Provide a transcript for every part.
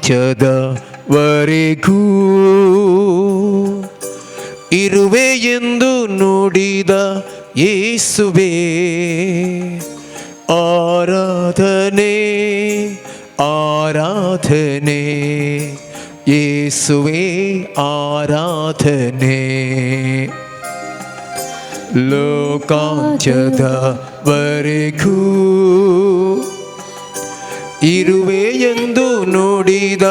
ಲೋಕಾಂತ್ಯದವರೆಗೂ ಇರುವೆ ಎಂದು ನುಡಿದ ಯೇಸುವೇ ಆರಾಧನೆ ಆರಾಧನೆ ಯೇಸುವೇ ಆರಾಧನೆ ಲೋಕಾಂತ್ಯದವರೆಗೂ ಇರುವೆ ಎಂದು ನುಡಿದ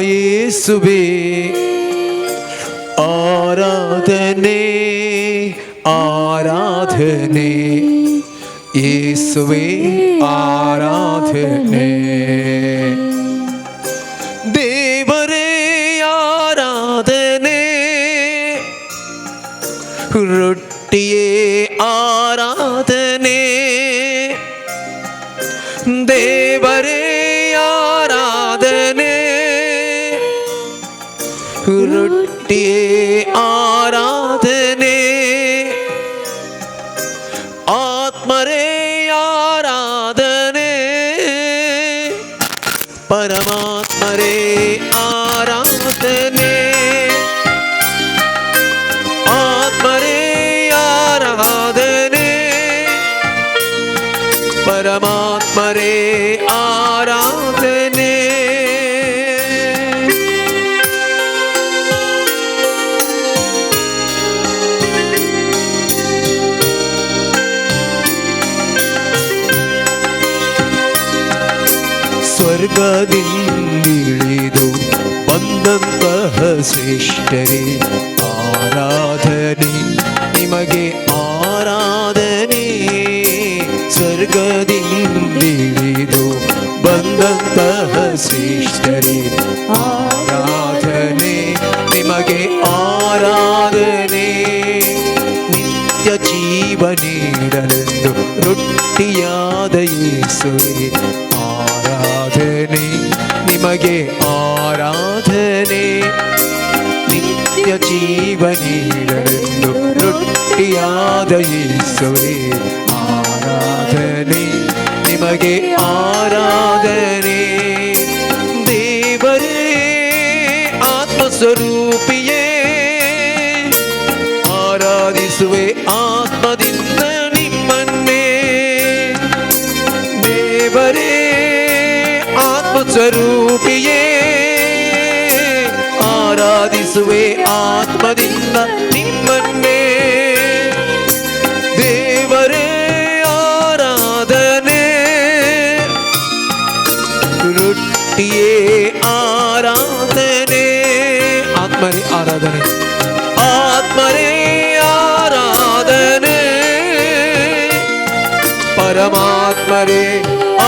ಯೇಸುವೇ ಆರಾಧನೆ ಆರಾಧನೆ ಯೇಸುವೇ ಆರಾಧನೆ ದೇವರೇ ಆರಾಧನೆ ರೊಟ್ಟಿಯೇ ಆರಾಧನೆ ದೇವರೇ ಆರಾಧನೆ ರೊಟ್ಟಿಯೇ ಆರಾಧನೆ ಆತ್ಮರೇ ಆರಾಧನೆ ಪರಮಾತ್ಮರೇ ಆರಾಧನೆ ಆತ್ಮರೇ ಆರಾಧನೆ ಪರಮಾತ್ಮರೇ ಆರಾಧನೆ ಸ್ವರ್ಗದಿಂದಿಳಿದು ಬಂದಂತಹ ಶ್ರೇಷ್ಠರೇ ಆರಾಧನೆ ನಿಮಗೆ ಆರಾಧನೆ ಸ್ವರ್ಗದಿಂದಿಳಿದು ಬಂದಂತಹ ಶ್ರೇಷ್ಠರೇ ಆರಾಧನೆ ನಿಮಗೆ ಆರಾಧನೆ ನಿತ್ಯ ಜೀವ ನೀಡಲೆಂದು ರೊಟ್ಟಿಯಾದ ಯೇಸುವೇ ಆರಾಧನೆ ನಿಮಗೆ ಆರಾಧನೆ ನಿತ್ಯ ಜೀವ ನೀಡಲೆಂದು ರೊಟ್ಟಿಯಾದ ಯೇಸುವೇ ಆರಾಧನೆ ನಿಮಗೆ ಆರಾಧನೆ ದೇವರೇ ಆತ್ಮಸ್ವರೂಪಿಯೇ ಆರಾಧಿಸುವೆ ಆತ್ಮದಿಂದ ನಿಮ್ಮನ್ನೇ ದೇವರೇ ಆತ್ಮಸ್ವರೂಪಿಯೇ ಆರಾಧಿಸುವೆ ಆತ್ಮದಿಂದ ನಿಮ್ಮನ್ನೇ ದೇವರೇ ಆರಾಧನೆ ರೊಟ್ಟಿಯೇ ಆರಾಧನೆ ಆತ್ಮರೇ ಆರಾಧನೆ ಆತ್ಮರೇ ಆರಾಧನೆ ಪರಮಾತ್ಮರೇ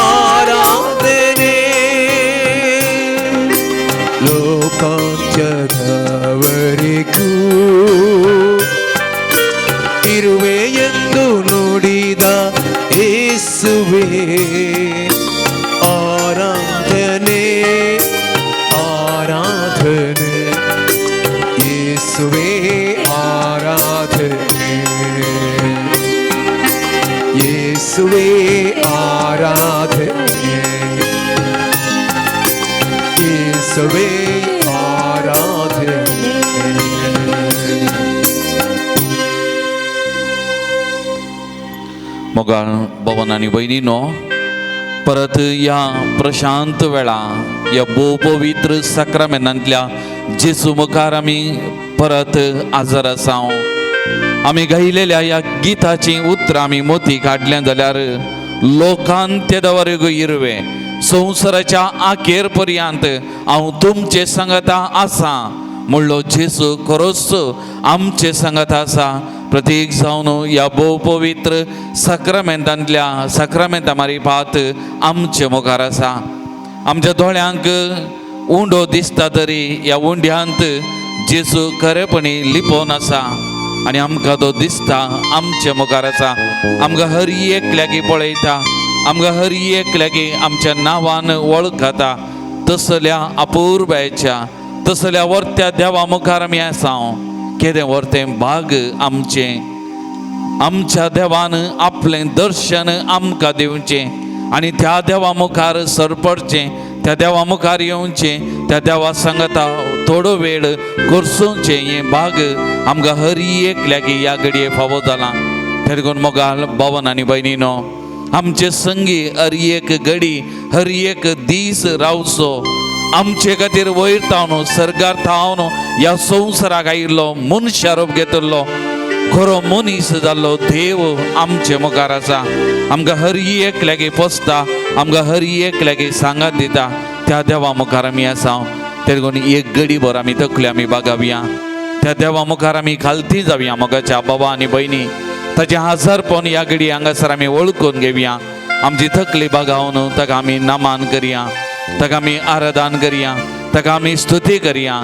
ಆರಾಧನೆ ಲೋಕಾಂತ್ಯದವರೆಗೂ ಇರುವೆ ಎಂದು ನುಡಿದ ಯೇಸುವೇ ಆರಾಧನೆ ಆರಾಧನೆ ಯೇಸುವೇ ಆರಾಧನೆ ಯೇಸುವೇ ಆರಾಧನೆ ಯೇಸುವೇ ಆರಾಧನೆ मोगाळ भवन आणि बहिणीनो परत या प्रशांत वेळा या पवित्र साक्रामेंतांतल्या जेजू मुखार आमी परत हजर आसा आमी गायलेल्या या गिताची उतरां आमी मोती काडलें जाल्यार लोकांत्यदवरेಗೂ इरुवे संवसाराच्या आखेर पर्यंत हांव तुमचे सांगता आसा म्हणलो जेजू खरोच आमचे सांगता आसा प्रतीक जावन या पवित्र साक्रामेंतांतल्या साक्रामेंता मारिफात आमचे मुखार आसा आमच्या दोळ्यांक उंडो दिसता तरी या उंड्यांत जेजू खरेपणी लिपोवन आसा आनी आमकां तो दिसता आमच्या मुखार आसा आमकां हर एक लागीं पळयता आमकां हर एक लागीं आमच्या नांवान वळखता तसल्या अपूर्वाच्या तसल्या वर्त्या देवा मुखार आमी आसा केदें वर्तें भाग आमचें आमच्या देवान आपलें दर्शन आमकां दिवचें आनी त्या देवा मुखार सरपडचें त्या देवा मुखार येवचें, त्या देवा सांगता थोडो वेळ करसूंचे हे भाग आमकां हर एकल्याक ह्या घडये फावो जाला. त्या देखून मोगाल भावन आनी भयणीनो, आमचे संगी हर एक घडी हर एक दीस रावचो. आमचे खातीर वयर तावन सरकार थावन ह्या संवसाराक आयिल्लो मनशा रूप घेतिल्लो खरो मनीस जाल्लो देव आमचे मुखार आसा. आमकां हर एकल्याक पोसता, आमकां हर एकल्याक सांगात दिता. त्या देवा मुखार आमी आसा. त्या देखून एक घडी भर आमी तकली आमी बागावया. त्या देवा मुखार आमी खालती जावया. मोगाच्या बाबा आनी भयणी, ताचे हजारपण ह्या घडी हांगासर आमी वळखून घेवया. आमची तकली बागावन ताका आमी नामान करया, ताका आमी आराधन करया, ताका आमी स्तुती करया.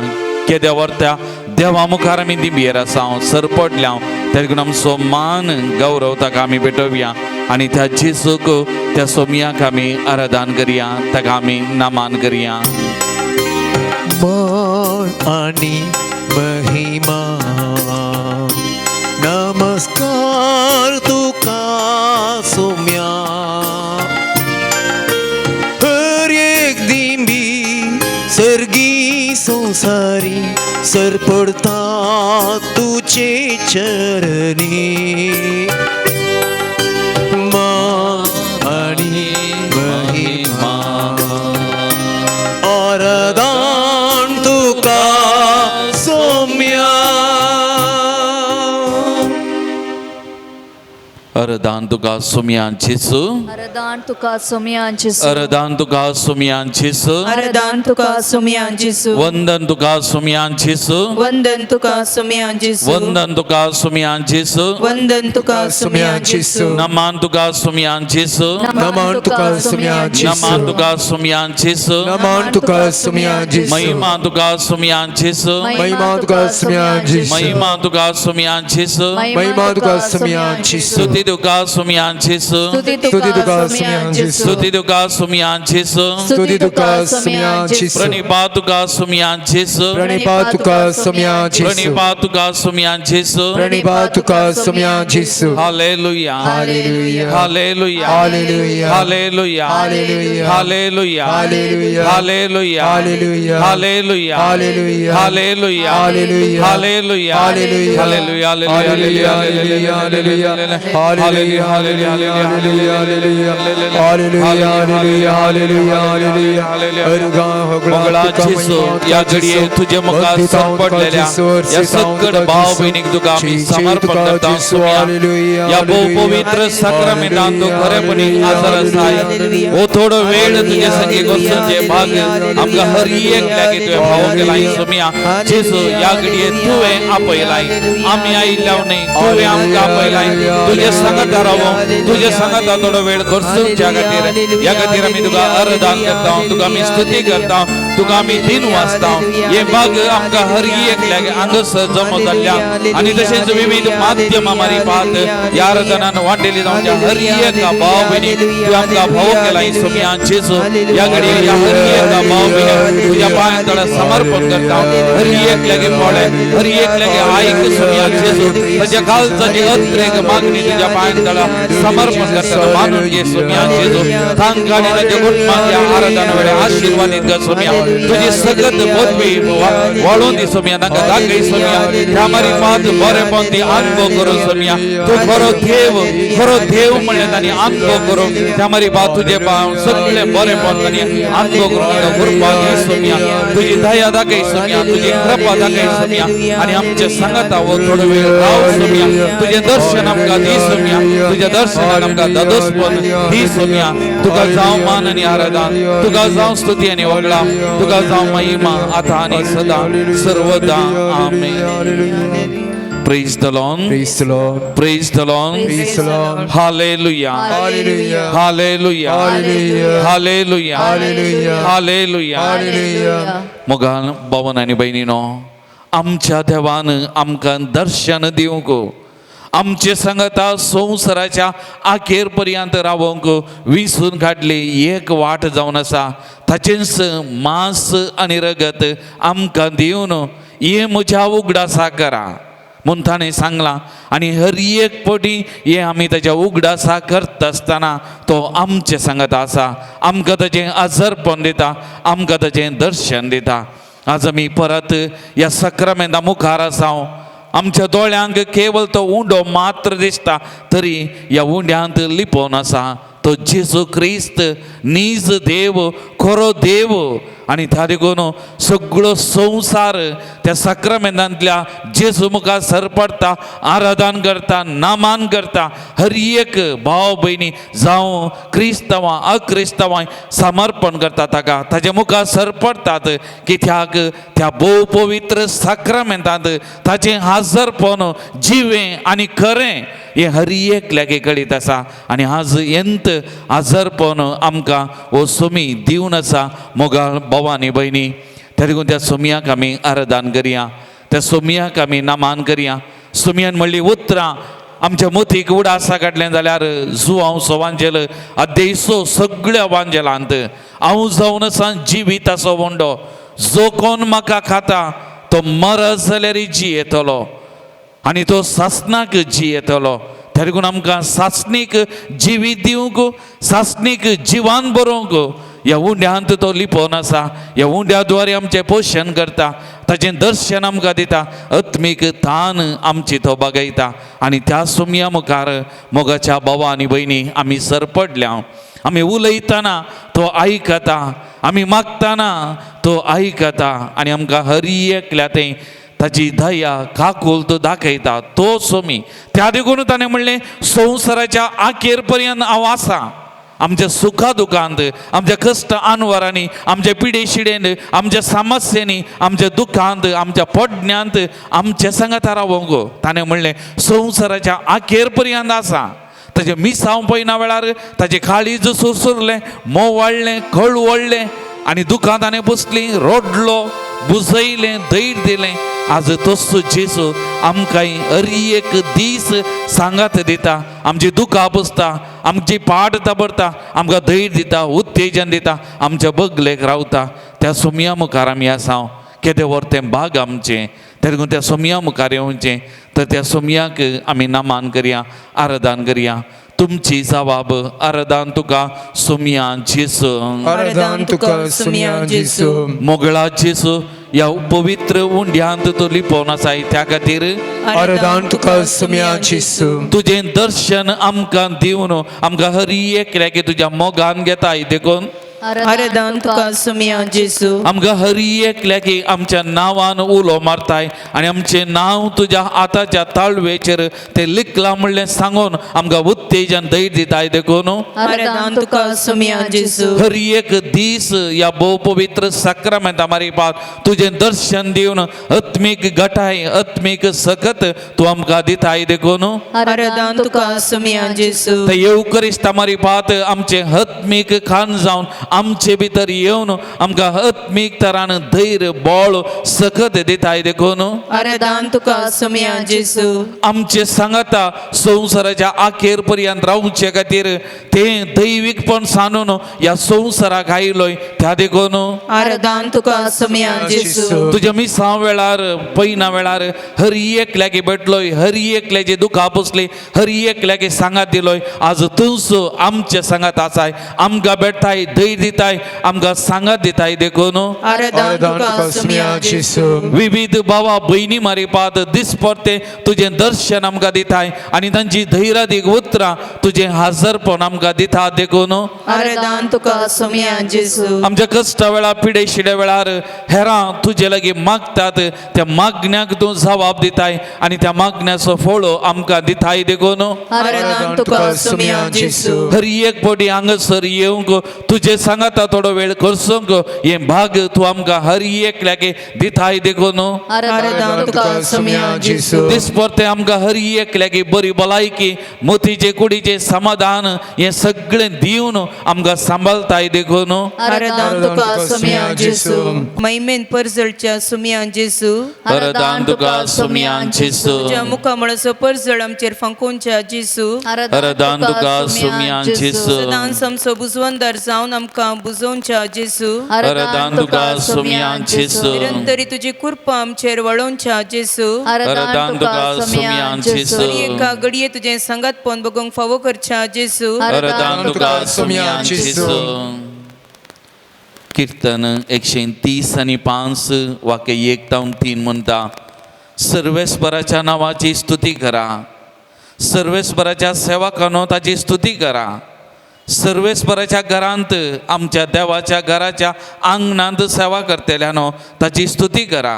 केद्या व्हरत्या देवा मुखार आमी दिंबयेर आसा, सरपटल्या. त्या देखून आमचो मान गौरव ताका आमी भेटोवया आनी त्या जेसूक, त्या सोमयाक आमी आराधन करया, ताका आमी नामान करया. मान आणि महिमा नमस्कार तुका सोम्या. हर एक दिंबी सर्गी संसारी सरपडता तुचे चरणी. मान आणि महिमा आराधन तुका सोम्या. अरदान तुका सोमयान जेसू, अरदान तुका सोमयान जेसू, अरदान तुका सोमयान जेसू, अरदान तुका सोमयान जेसू, वंदन तुका सोमयान जेसू, वंदन तुका सोमयान जेसू, वंदन तुका सोमयान जेसू, वंदन तुका सोमयान जेसू, नमान तुका सोमयान जेसू, नमन तुका सोम्यान नमान तुका सोमयान जेसू, नमन तुका सोम्यान जेसू. महिमा तुका सोमयान जेसू, महिमा तुका सोम्यान जेसू. महिमा तुका सोमयान जेसू, महिमा तुका सोम्यान जेसू. स्तुति तुका सोमयान जेसू, स्तुति स्तुति तुका सोम्यान जेसू. स्तुति तुका सोमयान जेसू, स्तुति तुका सोम्यान जेसू. प्रणिपात तुका सोमयान जेसू, प्रणिपात तुका सोम्यान जेसू. प्रणिपात तुका सोमयान जेसू. प्रणिपात तुका सोम्यान जेसू. हालेलुया, हालेलुया. हालेलुया, हालेलुया. हालेलुया, हालेलुया. हालेलुया, हालेलुया. हालेलुया, हालेलुया. हालेलुया, हालेलुया. हालेलुया, हालेलुया. हालेलुया, हालेलुया. हालेलुया, हालेलुया. हालेलुया. हालेलुया. हालेलुया. हालेलुया. हालेलुया. हालेलुया. हालेलुया. हालेलुया. मंगळा जेसू, या घडये तुझे मुखार सरपटलेल्या या सगळ भाव भयणीक तुका आमी समर्पण करता. या पवित्र साक्रामेंतान तू खरेपणी हजर आसाय. हो थोडो वेळ तुझे संगी गोष्टीचे भाग आमकां हर एकल्याक तुवें भाव केलाय. सोम्या जेसू, या घडये तुवें आपयलाय. आमी आयिल्ल्याव न्ही, तुवें आमकां आपयलाय. तुजे सांगाता रावो, तुजे सांगाता थोडो वेळ करसूच्या खातीर, या खातीर आमी तुका आराधन करता, तुका आमी स्तुती करता, तुका आमी दिन वाचता. हे भाग आमकां हर एकल्याक हांगासर जमो जाल्ल्या आनी तशेंच विविध माध्यमां मार्फत ह्या आराधनान वांटेली जावच्या हर एका भाव भयणीक तूं आमकां भाव केलाय. सोम्या जेसू, या घडये ह्या हर एका भाव भयणीक तुज्या पांयां तळा समर्पण करता. हर एकल्याक पळय, हर एकल्याक आयक. सोम्या जेसू, ताच्या खालची अत्रेक मागणी तुज्या पांयां तळा समर्पण करता. मानून घे सोम्या जेसू. तांकां आनी ताच्या कुटुंबाक ह्या आराधना वेळार आशिर्वादीत कर. सोम्या तुजी सगळ्यात पदवी वाडोवन दी. सोम्या तांकां दाखय. सोम्या ह्या मार्फत बरेपण ती अनुभव करो. सोम्या तूं खरो देव म्हणलें तांणी अनुभव करो. त्या मार्फत तुजे सगळे बरेपण तांणी अनुभव करून ताका कृपा दी. सोम्या तुजी दया दाखय. सोम्या तुजी कृपा दाखय. सोम्या आनी आमचे सांगाता हो थोडो वेळ राव. सोम्या तुजें दर्शन आमकां दी. सोम्या तुज्या दर्शनाक आमकां दादोसपण दी. सोम्या तुका जावं मान आनी आराधन, तुका जावं स्तुती आनी वगळा, तुका जावं महिमा आतां आनी सदां सर्वदा. आमेन. Praise the Lord. Praise the Lord. Praise the Lord. Praise the Lord. Hallelujah. Hallelujah. Hallelujah. Hallelujah. Hallelujah. Hallelujah. Hallelujah. Hallelujah. मोगान भावन आनी भयणीनो, आमच्या देवान आमकां दर्शन दिवंक, आमचे संगता संवसाराच्या अखेर पर्यंत रावंक विसून काडली एक वाट जावन आसा. ताचेंच मांस आनी रगत आमकां दिवन हे म्हज्या उगडासा करा, म्हूण ताणें सांगलां आनी हर एक पटी हे आमी ताच्या उगडासा करता आसतना तो आमचे सांगत आसा, आमकां ताचें आजरपण दिता, आमकां ताचें दर्शन दिता. आज आमी परत ह्या सक्रामेंता मुखार आसा. आमच्या दोळ्यांक केवळ तो उंडो मात्र दिसता, तरी ह्या उंड्यांत लिपोवन आसा तो जेजू क्रिस्त, नीज देव, खरो देव. आनी त्या देखून सगळो संवसार त्या सक्रामेंतांतल्या जेजू मुखार सरपडटा, आराधन करता, नामान करता. हर एक भाव भयणी जावं क्रिस्तांवां अक्रिस्तांवां समर्पण करता ताका, ताच्या मुखार सरपडटात. कित्याक त्या भोव पवित्र सक्रामेंतांत ताचें हाजरपण जिवें आनी खरें हें हर एकल्याक कळीत आसा. आनी आज एंत हाजरपण आमकां हो सोमी दिवन आसा मोगाळ भवानी भयणी. त्या देखून त्या सोमयाक आमी आराधन करया, त्या सोमयाक आमी नमान करया. सोमयान म्हणली उतरां आमच्या मतीक उडासा काडलें जाल्यार जुआंव सवांजेल अध्यायसो सगळ्या वांजेलांत हांव जावन आसा जिविताचो वंडो. जो कोण म्हाका खाता तो मरत जाल्यार जियेतलो आनी तो सासणाक जियेतलो. त्या देखून आमकां सासणीक जिवीत दिवंक, सासणीक जिवान बरोवंक ह्या उंड्यांत तो लिपोवन आसा. ह्या उंड्या द्वारे आमचें पोशण करता, ताचें दर्शन आमकां दिता, आत्मीक तान आमची तो बागयता. आनी त्या सोमया मुखार मोगाच्या भावा आनी भयणी आमी सरपडल्या. आमी उलयतना तो आयकता, आमी मागतना तो आयकता आनी आमकां हर एकल्या तें ताची दया काकूल तो दाखयता. तो सोमी त्या देखून ताणें म्हणलें संवसाराच्या आखेर पर्यंत हांव आसा. आमच्या सुखा दुखांत, आमच्या कश्ट आनवरांनी, आमच्या पिडे शिडेंत, आमच्या समस्यांनी, आमच्या दुखांत, आमच्या पडण्यांत आमच्या सांगात रावंक ताणें म्हणलें संवसाराच्या आखेर पर्यंत आसा. ताचें मिसांव पळयना वेळार ताचें काळीज सुरसुरलें, मोव वाडलें, कळ वाडलें आनी दुखांत ताणें बसलीं, रोडलो, बुजयलें, धैर्य दिलें. आज तसो जेजू आमकांय हर एक दीस सांगात दिता, आमची दुखां बसता, आमची पाट ताबडटा, आमकां धैर्य दिता, उत्तेजन दिता, आमच्या बगलेक रावता. त्या सोमया मुखार आमी आसा. केदें व्हरतें भाग आमचें. त्या देखून त्या सोमया मुखार येवचें. तर त्या सोमयाक आमी नमान करया, आराधन करया. तुमची जबाब आराधन तुका सोमया जेजू. आराधन तुका सोमया जेजू. मोगळा जेजू ह्या पवित्र उंड्यांत तो लिपोवन आसा. त्या खातीर आराधन तुका सोमया जेजू. तुजें दर्शन आमकां दिवन आमकां हर एकल्याक तुज्या मोगान घेता. देखून आराधन तुका सोमया जेजू. आमकां हर एकल्याक आमच्या नांवान उलो मारताय आनी आमचें नांव तुज्या आतांच्या ताळवेचेर तें लिखलां म्हणलें सांगून आमकां उत्तेजन धैर्य दिताय. देखून आराधन तुका सोमया जेजू. हर एक दीस ह्या भोव पवित्र सक्रामेंता मारिपाक तुजें दर्शन दिवन आत्मीक घटाय, आत्मीक सकत तूं आमकां दिताय. देखून आराधन तुका सोमया जेजू. ते येवकरिस्ता मारिपाक आमचें आत्मीक खाण जावन आमचे भितर येवन आमकां आत्मीक तरान धैर्य, बळ, सकत दिताय. देखून आराधन तुका सोमया जेजू. आमचे सांगता संवसाराच्या आखेर पर्यंत रावचे खातीर तें दैवीकपण सांडून ह्या संवसाराक आयलोय. त्या देखून आराधन तुका सोमया जेजू. तुज्या मिसां वेळार, पयना वेळार हर एकल्याक भेटलोय, हर एकल्याची दुखां बसली, हर एकल्याक सांगात दिलोय. आज तूंच आमच्या सांगात आसाय, आमकां भेटताय, धैर्य दिताय, आमकां सांगात दिताय. देखून आराधन तुका सोमया जेजू. विविध भावा भयणी मारिपात दिसपरते तुजें दर्शन आमकां दिताय आनी तांची धैर्यादीक उतरां तुजें हाजरपण आमकां दिता. देखून आराधन तुका सोमया जेजू. आमच्या कश्टा वेळार, पिडे शिडे वेळार हेरां तुजे लागीं मागतात, त्या मागण्याक तूं जबाब दिताय आनी त्या मागण्याचो फळ आमकां दिताय. देखून आराधन तुका सोमया जेजू. हर एक पटी हांगासर येवंक, तुजे सांगाता थोडो वेळ करसूंक हे भाग तूं आमकां हर एकल्याक दिताय. देखून आराधन तुका सोमया जेजू. दिसपरते आमकां हर एकल्याक बरी भलायकी, मोतीचे कुडीचे समाधान हें सगळें दिवन आमकां सांबाळताय. देखून आराधन तुका सोमया जेजू. महिमेन परजळच्या सोमया जेजू. आराधन तुका सोमया जेजू. तुज्या मुखामळाचो परजळ आमचेर फांकोवच्या जेजू. आराधन तुका सोमया जेजू. सदांच आमचो बुजवंदार जावन आमकां आमकां बुजोवच्या जेजू अरदान तुका सुमयान जेसू निरंतरी तुजी कृपा आमचेर वळोवच्या जेजू अरदान तुका सुमयान जेसू तरी एका घडये तुजें संगत पोवन बगूंक फावो करच्या जेजू अरदान तुका सुमयान जेसू कीर्तन 130 आणि 5 वाक्य 1 ते 3 म्हणटा सर्वेस्पराच्या नावाची स्तुती करा सर्वेस्पराच्या सेवकांनो ताची स्तुती करा सर्वेस्पराच्या घरांत आमच्या देवाच्या घराच्या आंगणांत सेवा करतल्यानो ताची स्तुती करा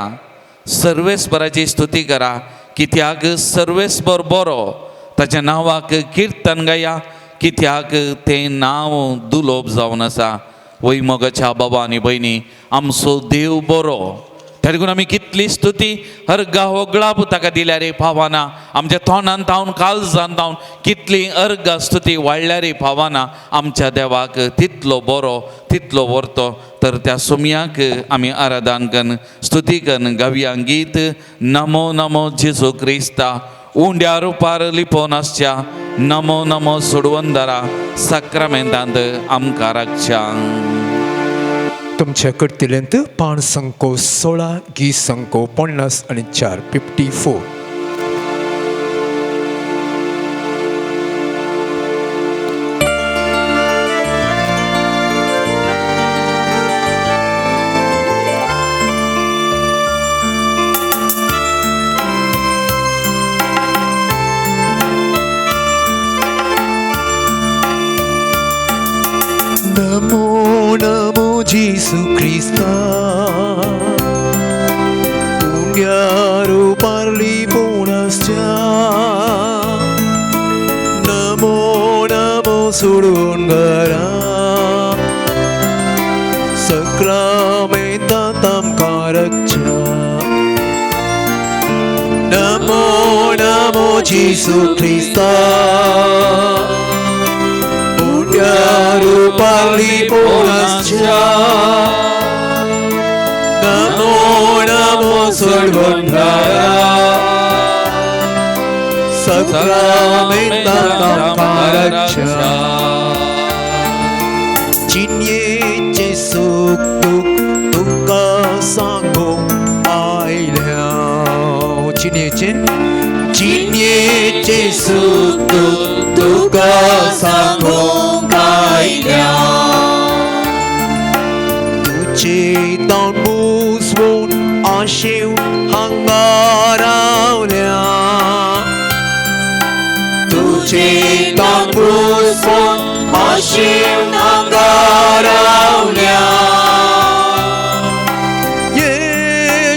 सर्वेस्पराची स्तुती करा कित्याक सर्वेस्पर बरो ताच्या नांवाक कीर्तन गाया कित्याक तें नांव दुलोप जावन आसा वय मोगाच्या बाबा आनी भयणी आमचो देव बरो त्या देखून आमी कितली स्तुती हर गावगळाप ताका दिल्यार फावना आमच्या तोंडान तावन काळजान तावन कितली अर्ग स्तुती वाडल्यार फावना आमच्या देवाक तितलो बरो तितलो व्हरतो तर त्या सुमयाक आमी आराधन करून स्तुती करून गावया गीत नमो नमो जेजू क्रिस्ता उंड्या रुपार लिपोवन आसच्या नमो नमो सोडवंदरा साक्रामेंतांत आमकां रक्षा तुमच्या कडतिल्यांत पाण संको 16 गीत संको 50 आणि 4 54 नमो नमो जेसू क्रिस्ता उंड्यारो पार्ली पोणसच्या नमो नमो सोडून घरा सक्रामेंतांत आमकां रक्षा Namo Namo जेसू Crysta Ruparli ponascha Namo Namo Sarvandara Sakramentam Karacha Chinye suk tuk tukka sango ailya Chinye suk tuk tukka sango तुझे तावन मुसवून आशेव हांगारावल्या तुझे तावन मुसवून आशेव हांगारावल्या ये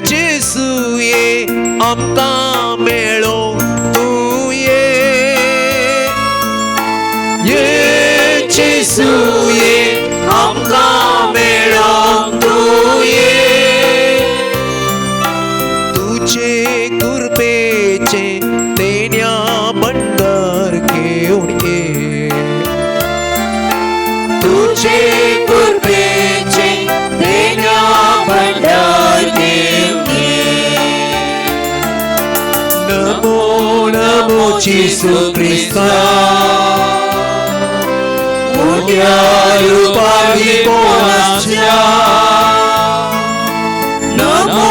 जेसू ये आमकां मेळो तू ये जेसू ये आमकां मेळोंक तू ये तुजे कृपेचे देण्या भंडार घेवन ये तुजे कृपेचे देण्या भंडार घेवन ये Namo Namo जेसू Crysta Ruparli ponascha Namo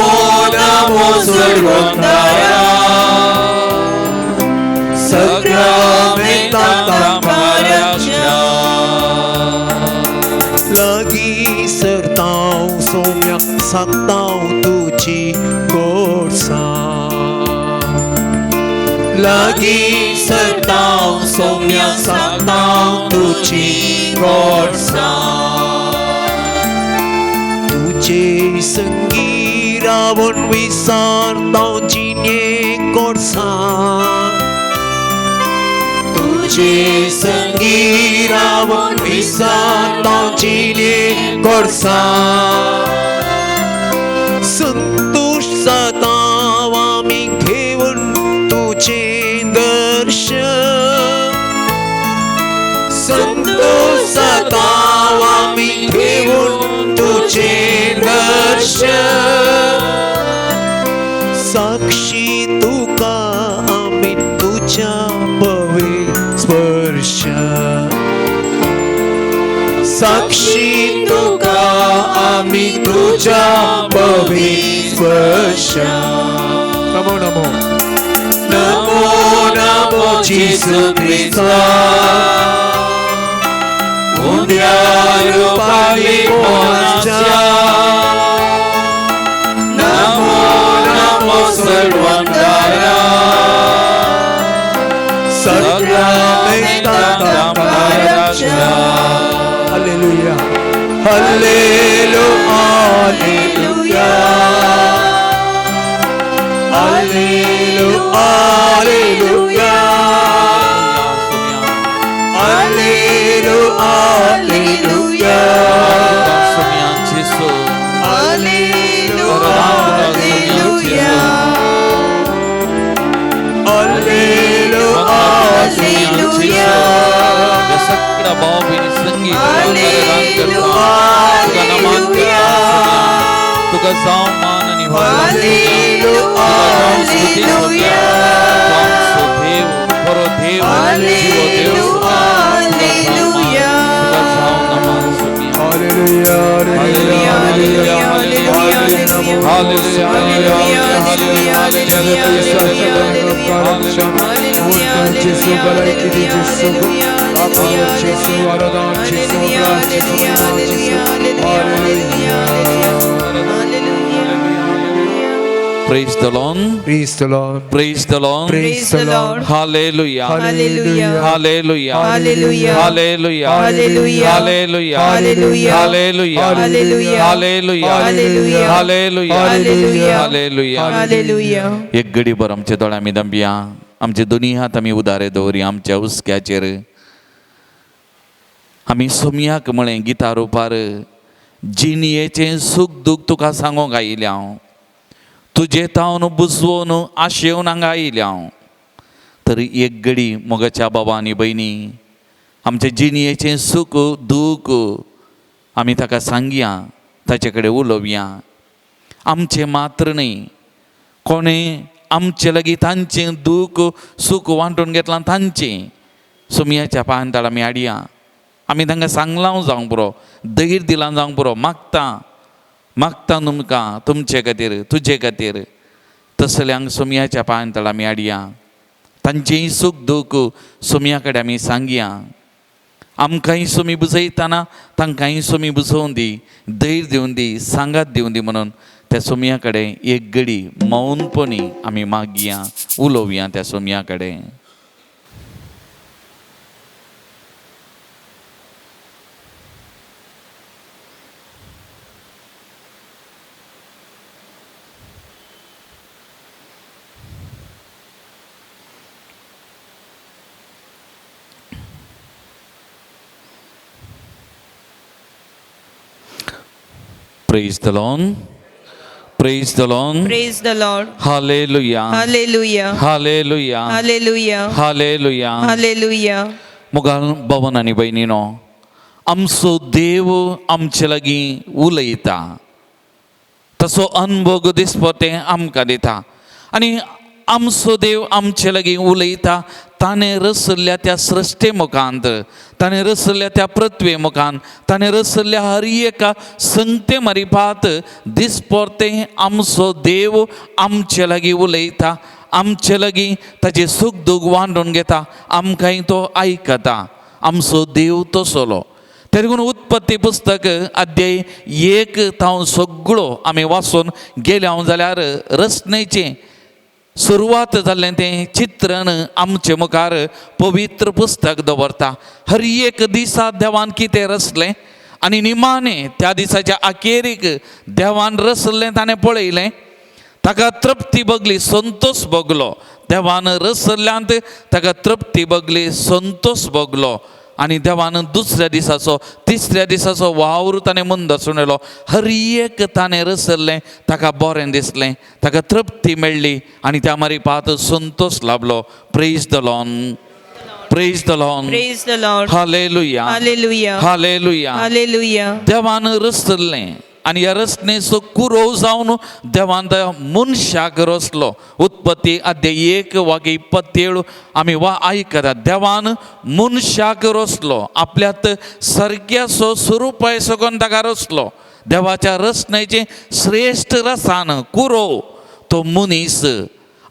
Namo Sarvandara Sakramentam Karacha Lagi sertau somya saktau tuji gorsa Lagi sertau somya saktau tuji gorsa तुझे संगी रावण विसारताव चिन्ये गोरसा तुझे संगी रावण विसारताव चिन्ये गोरसा संतोष सताव आमी घेवन तुझे दर्शन संतोष सताव आमी घेवन तुझे दर्शन साक्षी तुका आमी तुझ्या पवे स्पर्श साक्षी तुका आम्ही तुझ्या पवित्र नमो नमो नमो नमो येशू ख्रिस्ता उद्यारू पाली पोनाच्या नमो नमो सर्वांगारा हालेलुया हालेलुया हालेलुया हालेलुया हालेलुया हालेलुया हालेलुया सगळ्या भावभीनी संगीत तुका जाव मान आणि देव बरो देव जीव देव Praise the Lord. Praise the Lord. Praise the Lord. Praise the Lord. Hallelujah. Hallelujah. Hallelujah. Hallelujah. Hallelujah. Hallelujah. Hallelujah. Hallelujah. Hallelujah. Hallelujah. Hallelujah. Hallelujah. Hallelujah. Hallelujah. Hallelujah. Hallelujah. एक घडी भर आमचे दोळ आमी दंबिया आमचे दोनी हात आमी उदारे दवरी आमच्या हुस्क्याचेर आमी सोमयाक म्हळें गिता रुपार जिणयेचें सूख दूख तुका सांगोंक आयिल्लें हांव तुजे तावन बुजवून आशेवन हांगा आयिल्लें हांव तर एक घडी मोगाच्या बाबा आनी भयणी आमचे जिणयेचें सूख दूख आमी ताका सांगया ताचे कडेन उलोवया आमचें मात्र न्ही कोणें आमचे लागीं तांचें दूख सूख वांटून घेतलां तांचें सोमयाच्या पांयार आमी हाडया आमी तांकां सांगलां जावंक पुरो धैर्य दिलां जावंक पुरो मागता तुमकां तुमचे खातीर तुजे खातीर तसल्यांक सोमयाच्या पांयार आमी हाडया तांचेंय सूख दूख सोमया कडेन आमी सांगया आमकांय सोमी बुजयतना तांकांय सोमी बुजोवन दी धैर्य दिवन दी सांगात दिवन दी म्हणून त्या सोमया कडेन एक घडी मौनपणी आमी मागया उलोवया त्या सोमया कडेन Praise the Lord. Praise the Lord. Praise the Lord. Hallelujah. Hallelujah. Hallelujah. Hallelujah. Hallelujah. Hallelujah. मुगाल भवन आनी भयणीनो आमचो देव आमचे लागीं उलयता तसो अनुभव दिसपो तें आमकां दिता आनी आमचो देव आमचे लागीं उलयता ताणें रचल्ल्या त्या सृश्टे मुखांत ताणें रचल्ल्या त्या पृथ्वे मुखांत ताणें रचल्ल्या हर एका संगते मारिफात दिसपरतें आमचो देव आमचे लागीं उलयता आमचे लागीं ताचें सूख दूख वांटून घेता आमकांय तो आयकता आमचो देव तसलो तरी पूण उत्पत्ती पुस्तक अध्याय 1 तावन सगळो आमी वाचून गेल्या जाल्यार रचनेचें सुरवात जाल्लें तें चित्रण आमचे मुखार पवित्र पुस्तक दवरता हर एक दिसा देवान कितें रचलें आनी निमाणें त्या दिसाच्या अखेरीक देवान रचलें ताणें पळयलें ताका तृप्ती भोगली संतोष भोगलो देवान रचल्ल्यांत ताका तृप्ती भोगली संतोष भोगलो आनी देवान दुसऱ्या दिसाचो तिसऱ्या दिसाचो वावर ताणें मुंद सुणयलो हर एक ताणें रचल्लें ताका बरें दिसलें ताका तृप्ती मेळ्ळी आनी त्या मारिफात संतोष लाभलो praise the Lord praise the Lord Praise the Lord. हालेलुया Hallelujah. हालेलुया Hallelujah. देवान रचल्लें आनी ह्या रचनेचो कुरो जावन देवान मनशाक रचलो. उत्पत्ती अध्याय 1 वाक्य 27 आमी आयकतात. देवान मनशाक रचलो, आपल्यात सारक्याचो स्वरुपाय सगोन ताका रचलो. देवाच्या रचनेचे श्रेष्ठ रसान कुरो तो मनीस.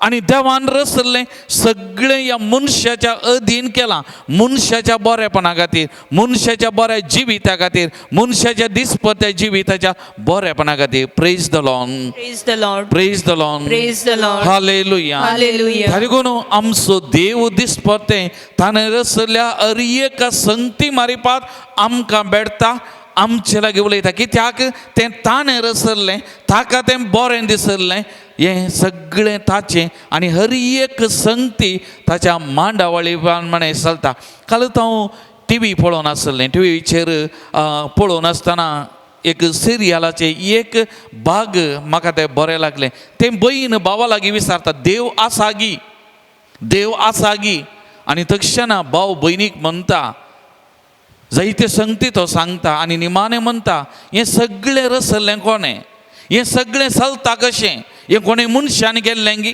आणि देवान रचल्लें सगळें ह्या मनशाच्या अधीन केलां. मनशाच्या बरेपणा खातीर, मनशाच्या बऱ्या जिविता खातीर, मनशाच्या दिसपट्या जिविताच्या बरेपणा खातीर. Praise the Lord, Praise the Lord. Praise the Lord, Praise the Lord. हालेलुया. Hallelujah. तारिगून आमचो देव दिसपटे ताणें रचल्या अरियेका संगती मारिपात आमकां बेडता, आमचे लागीं उलयता. कित्याक तें ताणें रचल्लें, ताका तें बरें दिसल्लें. हें सगळें ताचें आनी हर एक संगती ताच्या मांडावळी प्रमाणे चलता. कालच हांव TV पळोवन आसलें. टीव्हीचेर पळोवन आसतना एक सिरियलाचे एक भाग म्हाका तें बरें लागलें. तें भयण भावा लागीं विचारता, देव आसा गी, देव आसा गी. आनी तक्षणा भाव भयणीक म्हणटा, जायते संगती तो सांगता आनी निमाणें म्हणटा, हें सगळें रचल्लें कोणें? हें सगळें चलता कशें? हें कोणें मनशान केल्लें गी?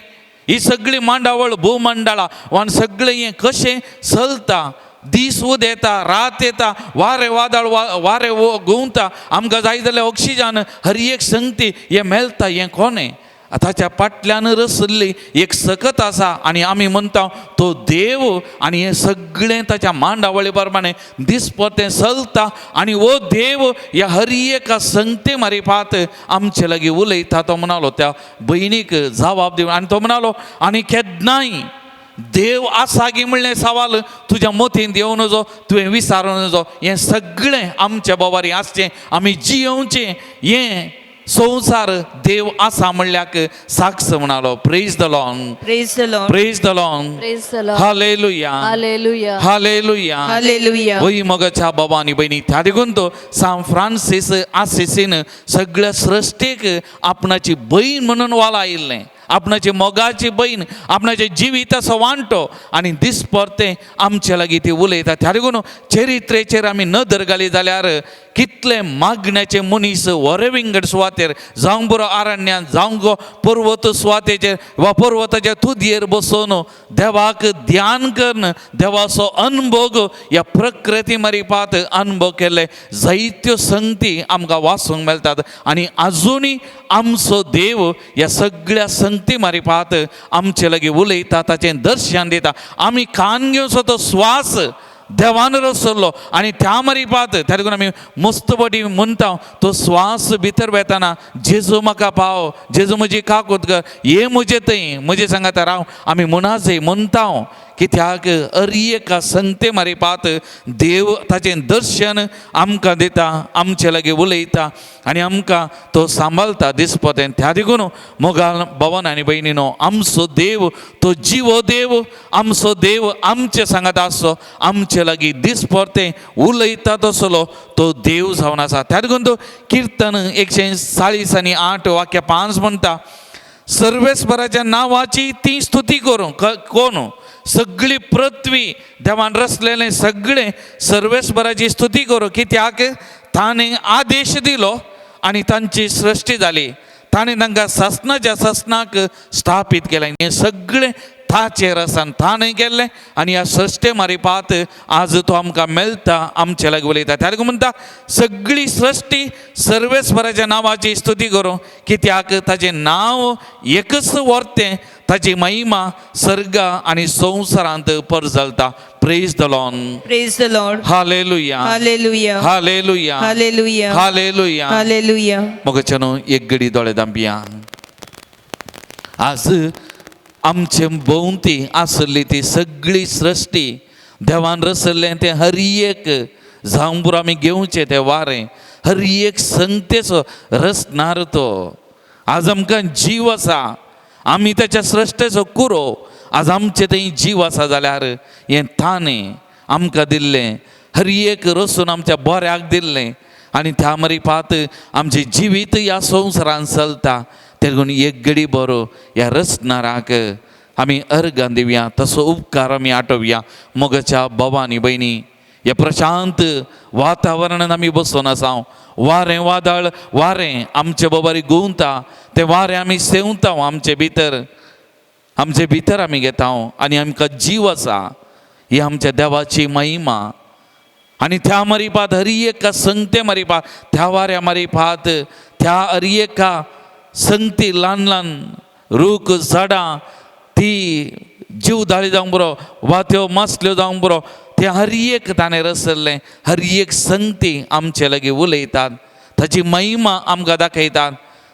ही सगळी मांडावळ भूमंडळां वा सगळें हें कशें चलता? दीस उद येता, रात येता, वारें वादळ वारें घुंवता, आमकां जाय जाल्यार ऑक्सिजन हर एक संगती हें मेळटा. हें कोणें? ताच्या फाटल्यान रचल्ली एक सकत आसा आनी आमी म्हणटा तो देव. आनी हें सगळें ताच्या मांडावळी प्रमाणे दिसपटें चलता. आनी हो देव ह्या हर एका संगते मारिपात आमचे लागीं उलयता. तो म्हणालो त्या भयणीक जबाब दिवन, आनी तो म्हणालो, आनी केन्नाय देव आसा गी म्हणलें सवाल तुज्या मतींत येवं नजो, तुवें विचारूं नजो. हें सगळें आमच्या बोवारी आसचें, आमी जियोवचें. हें संवसार देव आसा म्हणल्याक साक्ष म्हणालो. Praise the Lord, Praise the Lord. Praise the Lord, Praise the Lord. हालेलुया, Hallelujah. हालेलुया. Hallelujah. वही मोगाच्या बाबा आनी भयणी, त्या देखून तो सान फ्रांसीस आसिसीन सगळ्या सृश्टेक आपणाची बहीण म्हणून वाला आयिल्लें. आपणाची मोगाची बहीण, आपणाचे जिविताचो वांटो आनी दिसपरते आमचे लागीं ती उलयता. त्या देखून चरित्रेचेर आमी नदर घाली जाल्यार कितले मागण्याचे मनीस वरे विंगड सुवातेर जावं बरो आरण्यांत, जावं गो पर्वत सुवातेचेर वा पर्वताच्या तुदयेर बसून देवाक ध्यान करन देवाचो अनुभव ह्या प्रकृती मारिपात अनुभव केले जायत्यो संगती आमकां वाचूंक मेळटात. आनी आजुनूय आमचो देव ह्या सगळ्या संगती मारिपात आमचे लागीं उलयता, ताचें दर्शन दिता. आमी कान घेवचो तो स्वास देवान रचल्लो आनी त्या मारिपात त्या देखून आमी मस्तपटी म्हणटा, तो स्वास भितर वेताना जेजू म्हाका पाव, जेजू म्हजी काकूत कर, हे म्हजे थंय म्हजे सांगात राव. आमी मुनाजय म्हणटा कित्याक अरियेका संगते मारिपात देव ताचें दर्शन आमकां दिता, आमचे लागीं उलयता आनी आमकां तो सांबाळटा दिसपतें. त्या देखून मोगाल भवन आनी भयणीनो, आमचो देव तो जिवो देव, आमचो देव आमचे सांगात आसचो, आमचे लागीं दिसपरतें उलयता तसलो तो देव जावन आसा. त्या देखून तो किर्तन 140 वाक्य 5 म्हणटा, सर्वेस्पराच्या नांवाची ती स्तुती करूं. कोण? सगळी पृथ्वी देवान रचलेलें सगळें सर्वेस्पराची स्तुती करूं. कित्याक ताणें आदेश दिलो आनी तांची सृश्टी जाली. ताणें तांकां ससनाच्या ससनाक स्थापीत केलें. हें सगळें ताचेर आसान ताणें केल्लें आनी ह्या सृश्टे मारिपात आज तो आमकां मेळटा, आमचे लागीं उलयता. त्या देखून म्हणटा सगळी सृश्टी सर्वेस्पराच्या नांवाची स्तुती करूं. कित्याक ताचें नांव एकच वर्तें, ताची महिमा सर्गा आनी संवसारांत परजळटा. Praise the Lord, Praise the Lord. हालेलुया, Hallelujah. हालेलुया, Hallelujah. हालेलुया. Hallelujah. मोगाचेनो एक घडी दोळे धांपिया. आज आमचे भोंवती आसली ती सगळी सृश्टी देवान रचल्लें तें हर एक जावं पुरो आमी घेवचें तें वारें, हर एक संगतेचो रचणार तो. आज आमकां जीव आसा, आमी त्याच्या सृश्टेचो कुरो. आज आमचे थंय जीव आसा जाल्यार हें ताणें आमकां दिल्लें, हर एक रचून आमच्या बऱ्याक दिल्लें आनी त्या मारिपात आमचें जिवीत ह्या संवसारांत चलता. ते देखून एक घडी बरो ह्या रचणाराक आमी अर्गां दिवया, तसो उपकार आमी आटोवया. मोगाच्या बाबा आनी भयणी, ह्या प्रशांत वातावरणान आमी बसून आसा. वारें वादळ वारें आमचे बरोबर गुंवता तें वारें आमी सेवता आमचे भितर आमी घेता आनी आमकां जीव आसा ही आमच्या देवाची महिमा आनी त्या मरीपात हर एका संगते मरीपात त्या वाऱ्या मरीपात त्या हर एका संगती ल्हान ल्हान रूख झाडां ती जीव दाळी जावंक बरो वा त्यो मसल्यो जावंक बरो ते हर एक ताणें रचल्लें हर एक संगती आमचे लागीं उलयतात ताची महिमा आमकां दाखयतात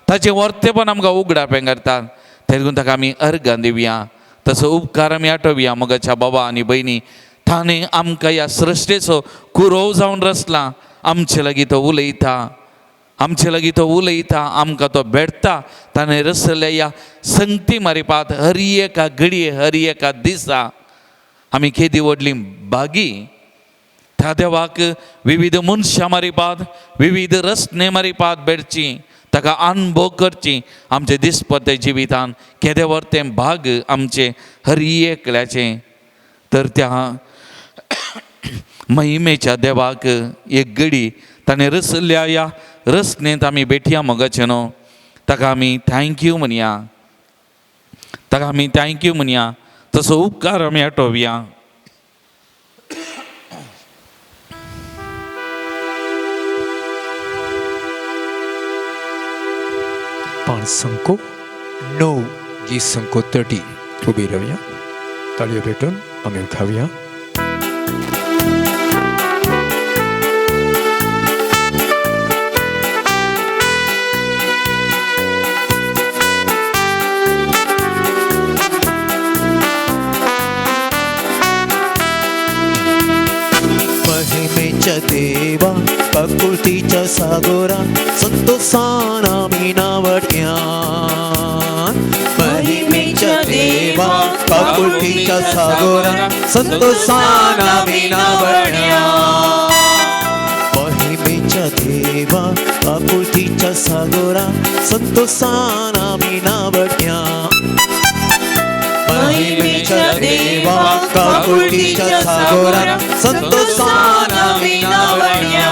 ताचें वर्तेपण आमकां उगडापें करतात तेगून ताका आमी अर्गां दिवया तसो उपकार आमी आठवया मोगाच्या बाबा आनी भयणी ताणें आमकां ह्या सृश्टेचो कुरव जावन रचला आमचे लागीं तो उलयता आमकां तो भेटता ताणें रचलेल्या ह्या संगती मारिपात हर एका घडये हर एका दिसा आमी केदी व्हडली बागी त्या देवाक विविध मनशां मारिपात विविध रचने मारिपात भेटची ताका अनुभव करची आमचे दिसपते जिवितान केदें वर्तें भाग आमचे हर एकल्याचे तर त्या महिमेच्या देवाक एक घडी ताणें रचल्या ह्या रचनेंत आमी भेटया मोगाचें न्हू ताका आमी थँक्यू म्हणया तसो उपकार आमी आठोवया पान संको 9 गीत संको 30 उबी रावया ताळयो भेटून आमी उठावया महिमेच्या देवा प्रकृतीच्या सागोरा संतोषान आमी नावड्या महिमेच्या देवा प्रकृतीच्या सागोरा संतोषान आमी नावड्या महिमेच्या देवा प्रकृतीच्या सागोरा संतोषान आमी नावड्या महिमेच्या देवा प्रकृतीच्या सागोरा संतोषान आमी नावड्या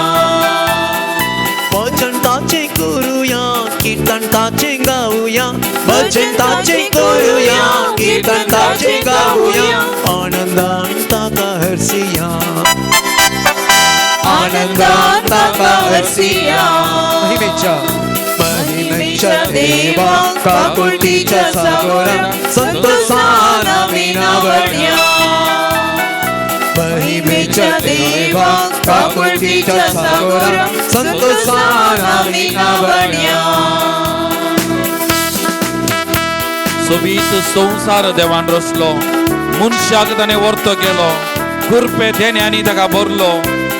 भजन ताचे करूया कीर्तन ताचे गाऊया भजन ताचे करूया कीर्तन ताचे गाऊया आनंदान ताका हरसिया आनंदान ताका हरसिया महिमेच्या देवा प्रकृतीच्या सागोरा संतोषान आमी नावड्या महिमेच्या देवा प्रकृतीच्या सागोरा संतोषान आमी नावड्या सोबीत संसार देवान रचलो मनशाक ताणें वर्तो केलो कुरपे देण्यानी ताका भरलो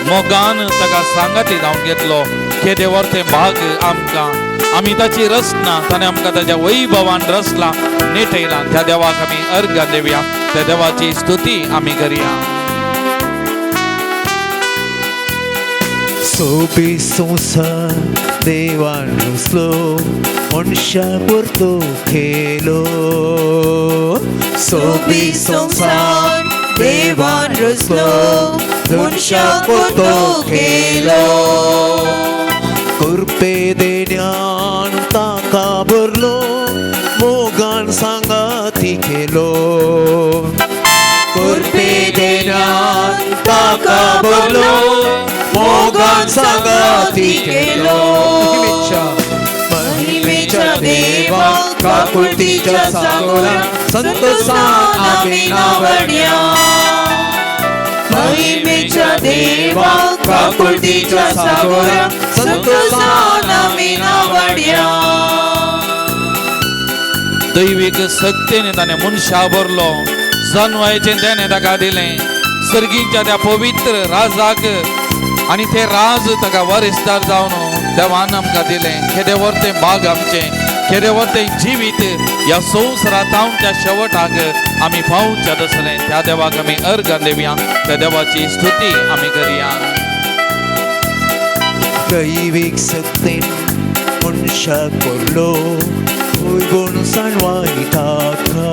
मोगान ताका सांगाती जावन घेतलो केदें वर्तें भाग आमकां आमी ताची रचना ताणें आमकां ताच्या वैभवान रचला नेटयला त्या देवाक आमी अर्घ देवया त्या देवाची स्तुती आमी करया सोबी संसार देवान रचलो मनशा परतो केलो सोबी संसार देवान रचलो मनशा परतो केलो कुरपे देण्यान ताका भरलो मोगान सांगाती केलो कुरपे देण्यान ताका भरलो मोगान सांगाती केलो महिमेच्या देवा प्रकृतीच्या सागोरा संतोषान आमी नावड्या महिमेच्या देवा प्रकृतीच्या सागोरा संतोषान आमी नावड्या दैवीक सत्तेने ताणें मनशा भरलो जन्मायेचें तेणें ताका दिलें सर्गीच्या त्या पवित्र राजाक आनी ते राज ताका वरिस्तार जावन देवान आमकां दिलें केदें वर्तें भाग आमचें केदें वर्तें जिवीत ह्या संवसारांत त्या शेवटाक आमी पावच्या दसलें त्या देवाक आमी अर्घ देवया त्या देवाची स्तुती आमी करया दैवीक सत्तेन मनशाक भरलो गुण सांडवाय ताका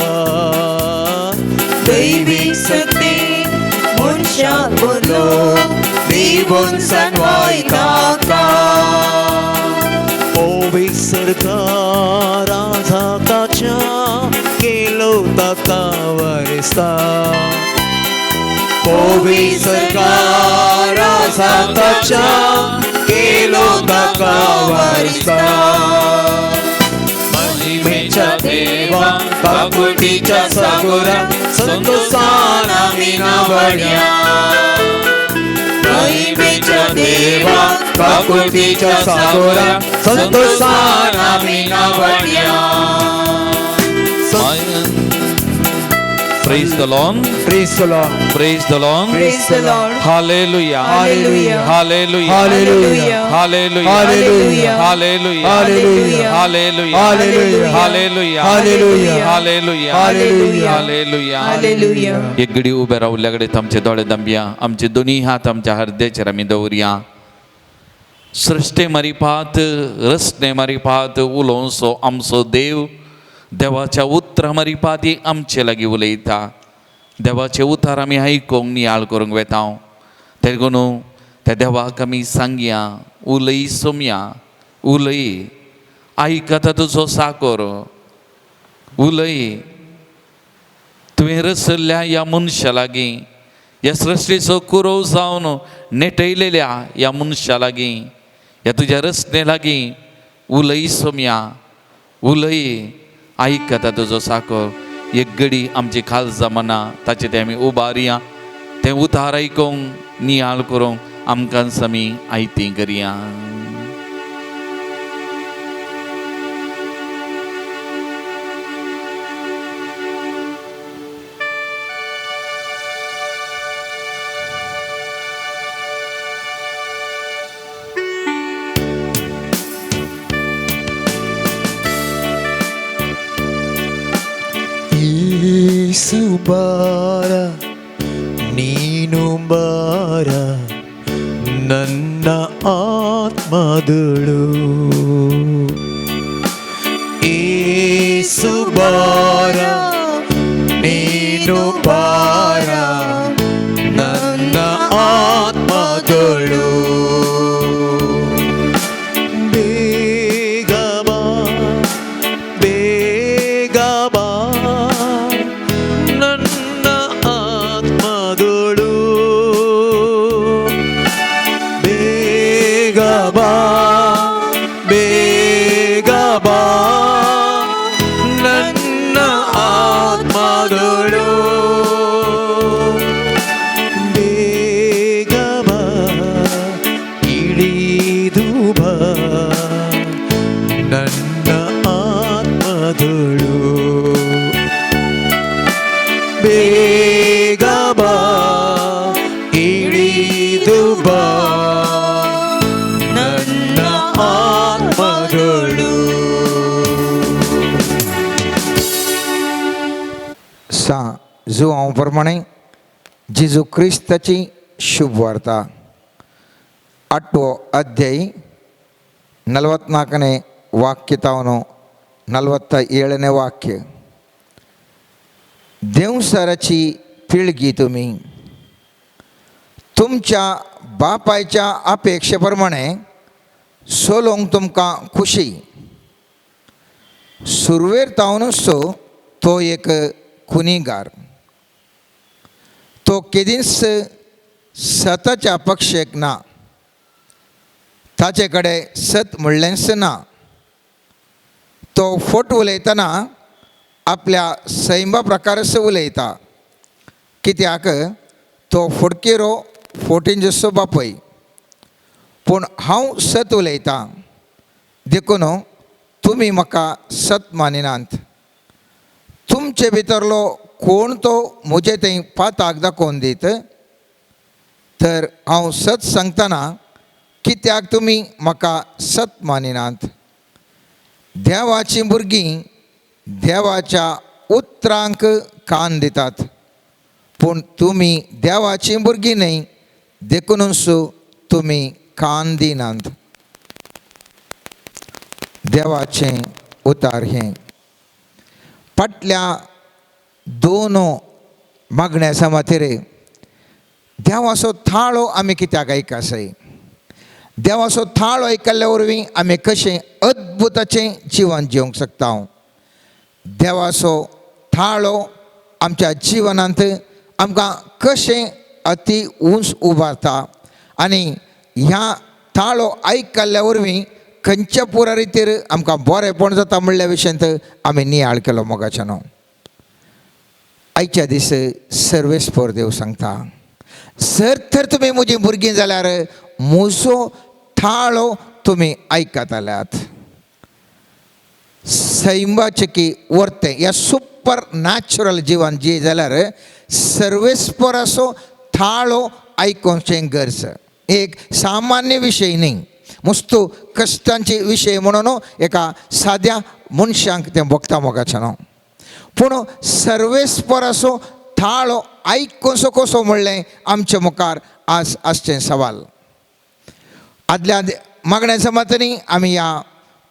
दैवीक सत्तेन मनशा बोलो देवोन सनवाई काका ओबे सरकार आझाताच्या केलो ताका वरस्ता ओबे सरकार आझाताच्या केलो ताका वरस्ता महिमेच्या देवा काकुटीच्या सागोरा संतोषान आम्ही नावड्या महिमेच्या देवा काकुटीच्या सागोरा संतोषान आम्ही नावड्या Praise the Lord. Praise the Lord. Praise the Lord. Praise the Lord. Hallelujah. Hallelujah. Hallelujah. Hallelujah. Hallelujah. Hallelujah. Hallelujah. Hallelujah. Hallelujah. Hallelujah. Hallelujah. Hallelujah. Hallelujah. Hallelujah. Hallelujah. Hallelujah. एक घडी उभे रावल्याकडे आमचे दोळे दंबिया आमचे दोन्ही हात आमच्या हृदयाचेर आमी दवरया सृष्टे मारी पात रस्ते मारी पात उलोवचो आमचो देव देवाच्या उतरां मारी पाती आमचे लागीं उलयता देवाचे उतार आमी आयकूंक नियाळ करूंक वेता तेगून त्या देवाक आमी सांगया उलय सोमया उलय आयकता तुजो साकोर उलय तुवें रचल्ल्या ह्या मनशा लागीं ह्या सृश्टीचो कुरव जावन नेटयलेल्या ह्या मनशा लागीं ह्या तुज्या रस्ते लागीं उलय सोमया उलय आयकता तुजो साकोर एक घडी आमची खाल जमना ताचे ते आमी उबारया तें उतार आयकूंक नियाळ करूंक आमकां आमी आयती करया ಯೇಸು ಬಾರ ನೀನು ಬಾರ ನನ್ನ ಆತ್ಮದಳು ಯೇಸು ಬಾರ ನೀನು ಬಾರ ನನ್ನ ಆತ್ಮದಳು ಬೇಗ ಬಾ ಬೇಗ ಬಾ ನನ್ನ ಆತ್ಮದಳು ಬೇಗ ಬಾ ಬೇಗ ಬಾ ನನ್ನ ಆತ್ಮದಳು ಬೇಗ ಬಾ ಇಳಿದು ಬಾ ನನ್ನ ಆತ್ಮದಳು ಬೇಗ ಬಾ ಇಳಿದು ಬಾ ನನ್ನ ಆತ್ಮದಳು सा जो हांव प्रमाणे जेजू क्रिस्ताची शुभ वार्ता 8వ ಅಧ್ಯಾಯ 44ನೇ ವಾಕ್ಯ ತಾವನು 47ನೇ वाक्य देवसाराची पिळगी तुम्ही तुमच्या बापायच्या अपेक्षेप्रमाणे सोलोंक तुमकां खुशी सुरवेर तावनूच तो एक खुनीगार तो केदींच सताच्या पक्षेक ना ताचे कडेन सत म्हणलेंच ना तो फोट उलयतना आपल्या सैमा प्रकारच उलयता कित्याक तो फोडकेरो फोटीन जसो बापय पूण हांव सत उलयतां देखून तुमी म्हाका सत मानिनात तुमचे भितरलो कोण तो म्हजे थंय पाताक दाखोवन दीत तर हांव सत सांगतना कित्याक तुमी म्हाका सत मानिनात देवाची भुरगीं देवाच्या उतरांक कान दितात पूण तुमी देवाची भुरगीं न्हय देखूनच तुमी कान दिनात देवाचें उतार हें फाटल्या 2 मागण्या माथेर देवाचो थाळो आमी कित्याक आयकासय. देवाचो थाळो आयकल्ल्या वरवीं आमी कशें अद्भुताचें जिवन जिवंक शकता. देवाचो थाळो आमच्या जिवनांत आमकां कशें अति उंच उबारता आनी ह्या थाळो आयकल्ल्या वरवीं खंयच्या पुरा रितीर आमकां बरेंपण जाता म्हणल्या विशयांत आमी नियाळ केलो मोगाच्यान. आयच्या दीस सर्वेस्पर देव सांगता, जर तर तुमी म्हजीं भुरगीं जाल्यार म्हजो थाळो तुमी आयकताल्यात. सैमाचेकी वर्तें ह्या सुपर नॅचरल जिवन जी जाल्यार सर्वेस्पराचो थाळो आयकोवचें गरज. एक सामान्य विशय न्ही, मस्तो कश्टांचे विशय म्हणून एका साद्या मनशांक तें भोगता मोगाच्यान. पूण सर्वेस्पराचो थाळो आयकोसो कसो म्हणलें आमच्या मुखार आज आसचें सवाल. आदल्या मागण्या जमातींनी आमी ह्या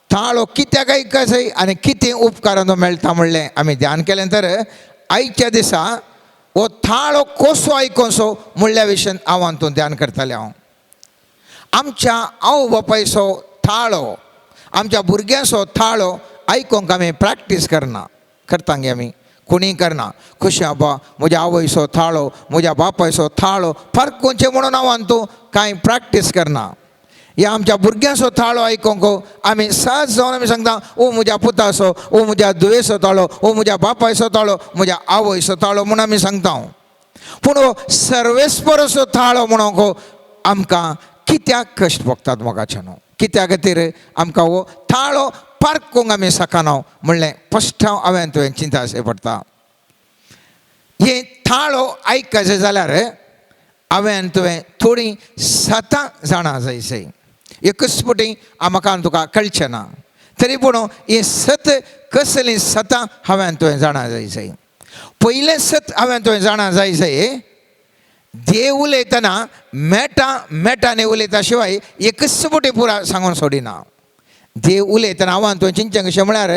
थाळो कित्याक आयकचो आनी कितें उपकारांचो मेळटा म्हणलें आमी ध्यान केलें. तर आयच्या दिसा हो थाळो कसो आयकोसो म्हणल्या विशयान हांव हातूंत ध्यान करतलें. हांव आमच्या आवय बापायचो थाळो, आमच्या भुरग्यांचो थाळो आयकोंक आमी प्रॅक्टीस करता गे आमी कोणीय करना. कशें आबा म्हज्या आवयचो थाळो, म्हज्या बापायचो थाळो फरक खंयचें म्हणून हांव हातूंत कांय प्रॅक्टीस करना. ह्या आमच्या भुरग्यांचो थाळो आयकोंक आमी सहज जावन आमी सांगता, ओ म्हज्या पुताचो, ओ म्हज्या धुवेचो थाळो, ओ म्हज्या बापायचो थाळो, म्हज्या आवयचो थाळो म्हणून आमी सांगता. पूण हो सर्वेस्पराचो थाळो म्हणूंक आमकां कित्याक कश्ट भोगतात मोगाच्यान, कित्या खातीर आमकां हो थाळो पारखूंक आमी सकाना म्हणलें फस्ट हांवें तुवें चिंता अशें पडटा. हे थाळो आयकचें जाल्यार हांवें तुवें थोडीं सतां जाणां जायसय. एकच फावटी म्हाका तुका कळचें ना, तरी पूण ही सत कसलीं सतां हांवें तुवें जाणां जायसय. पयलें सत हांवें तुवें जाणां जायसय, देव उलयतना मेटांनी उलयता शिवाय एकच फावटी पुरा सांगून सोडिना. देव उलयतना हांव तुवें चिंतचें कशें म्हळ्यार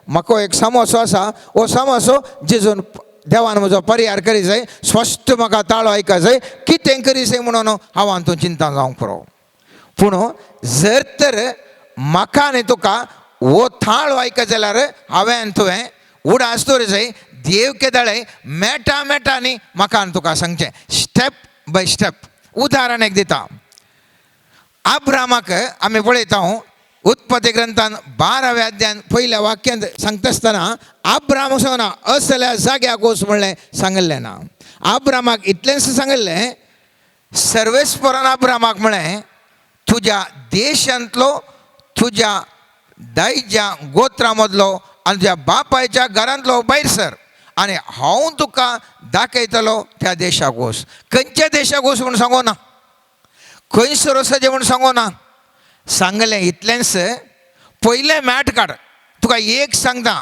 म्हाका एक समोसो आसा, हो समोसो जिजून देवान म्हजो परिहार करी जाय, स्पश्ट म्हाका ताळो आयका जाय, कितें करी जाय म्हणून हांव हातूंत चिंता जावंक पुरो. पूण जर तर म्हाका आनी तुका हो थाळो आयका जाल्यार हांवें तुवें उडास दवरी जाय. देव केदाळे मेटांनी म्हाका आनी तुका सांगचें स्टेप बाय स्टेप. उदाहरण एक दिता. अब्रामाक आमी पळयता उत्पत्ती ग्रंथान 12व्या अध्यायान पयल्या वाक्यांत सांगता आसतना अब्राम ना असल्या जाग्याक वच म्हणलें सांगलें ना. अब्रामाक इतलेंच सांगलें, सर्वेस्परान अब्रामाक म्हळें तुज्या देशांतलो, तुज्या दायज्या गोत्रा मदलो आनी तुज्या बापायच्या घरांतलो भायर सर आनी हांव तुका दाखयतलो त्या देशाक वच. खंयच्या देशाक वच म्हूण सांगो ना, खंयसर वचचें म्हूण सांगो ना. सांगलें इतलेंच, पयलें मॅट काड, तुका एक सांगता,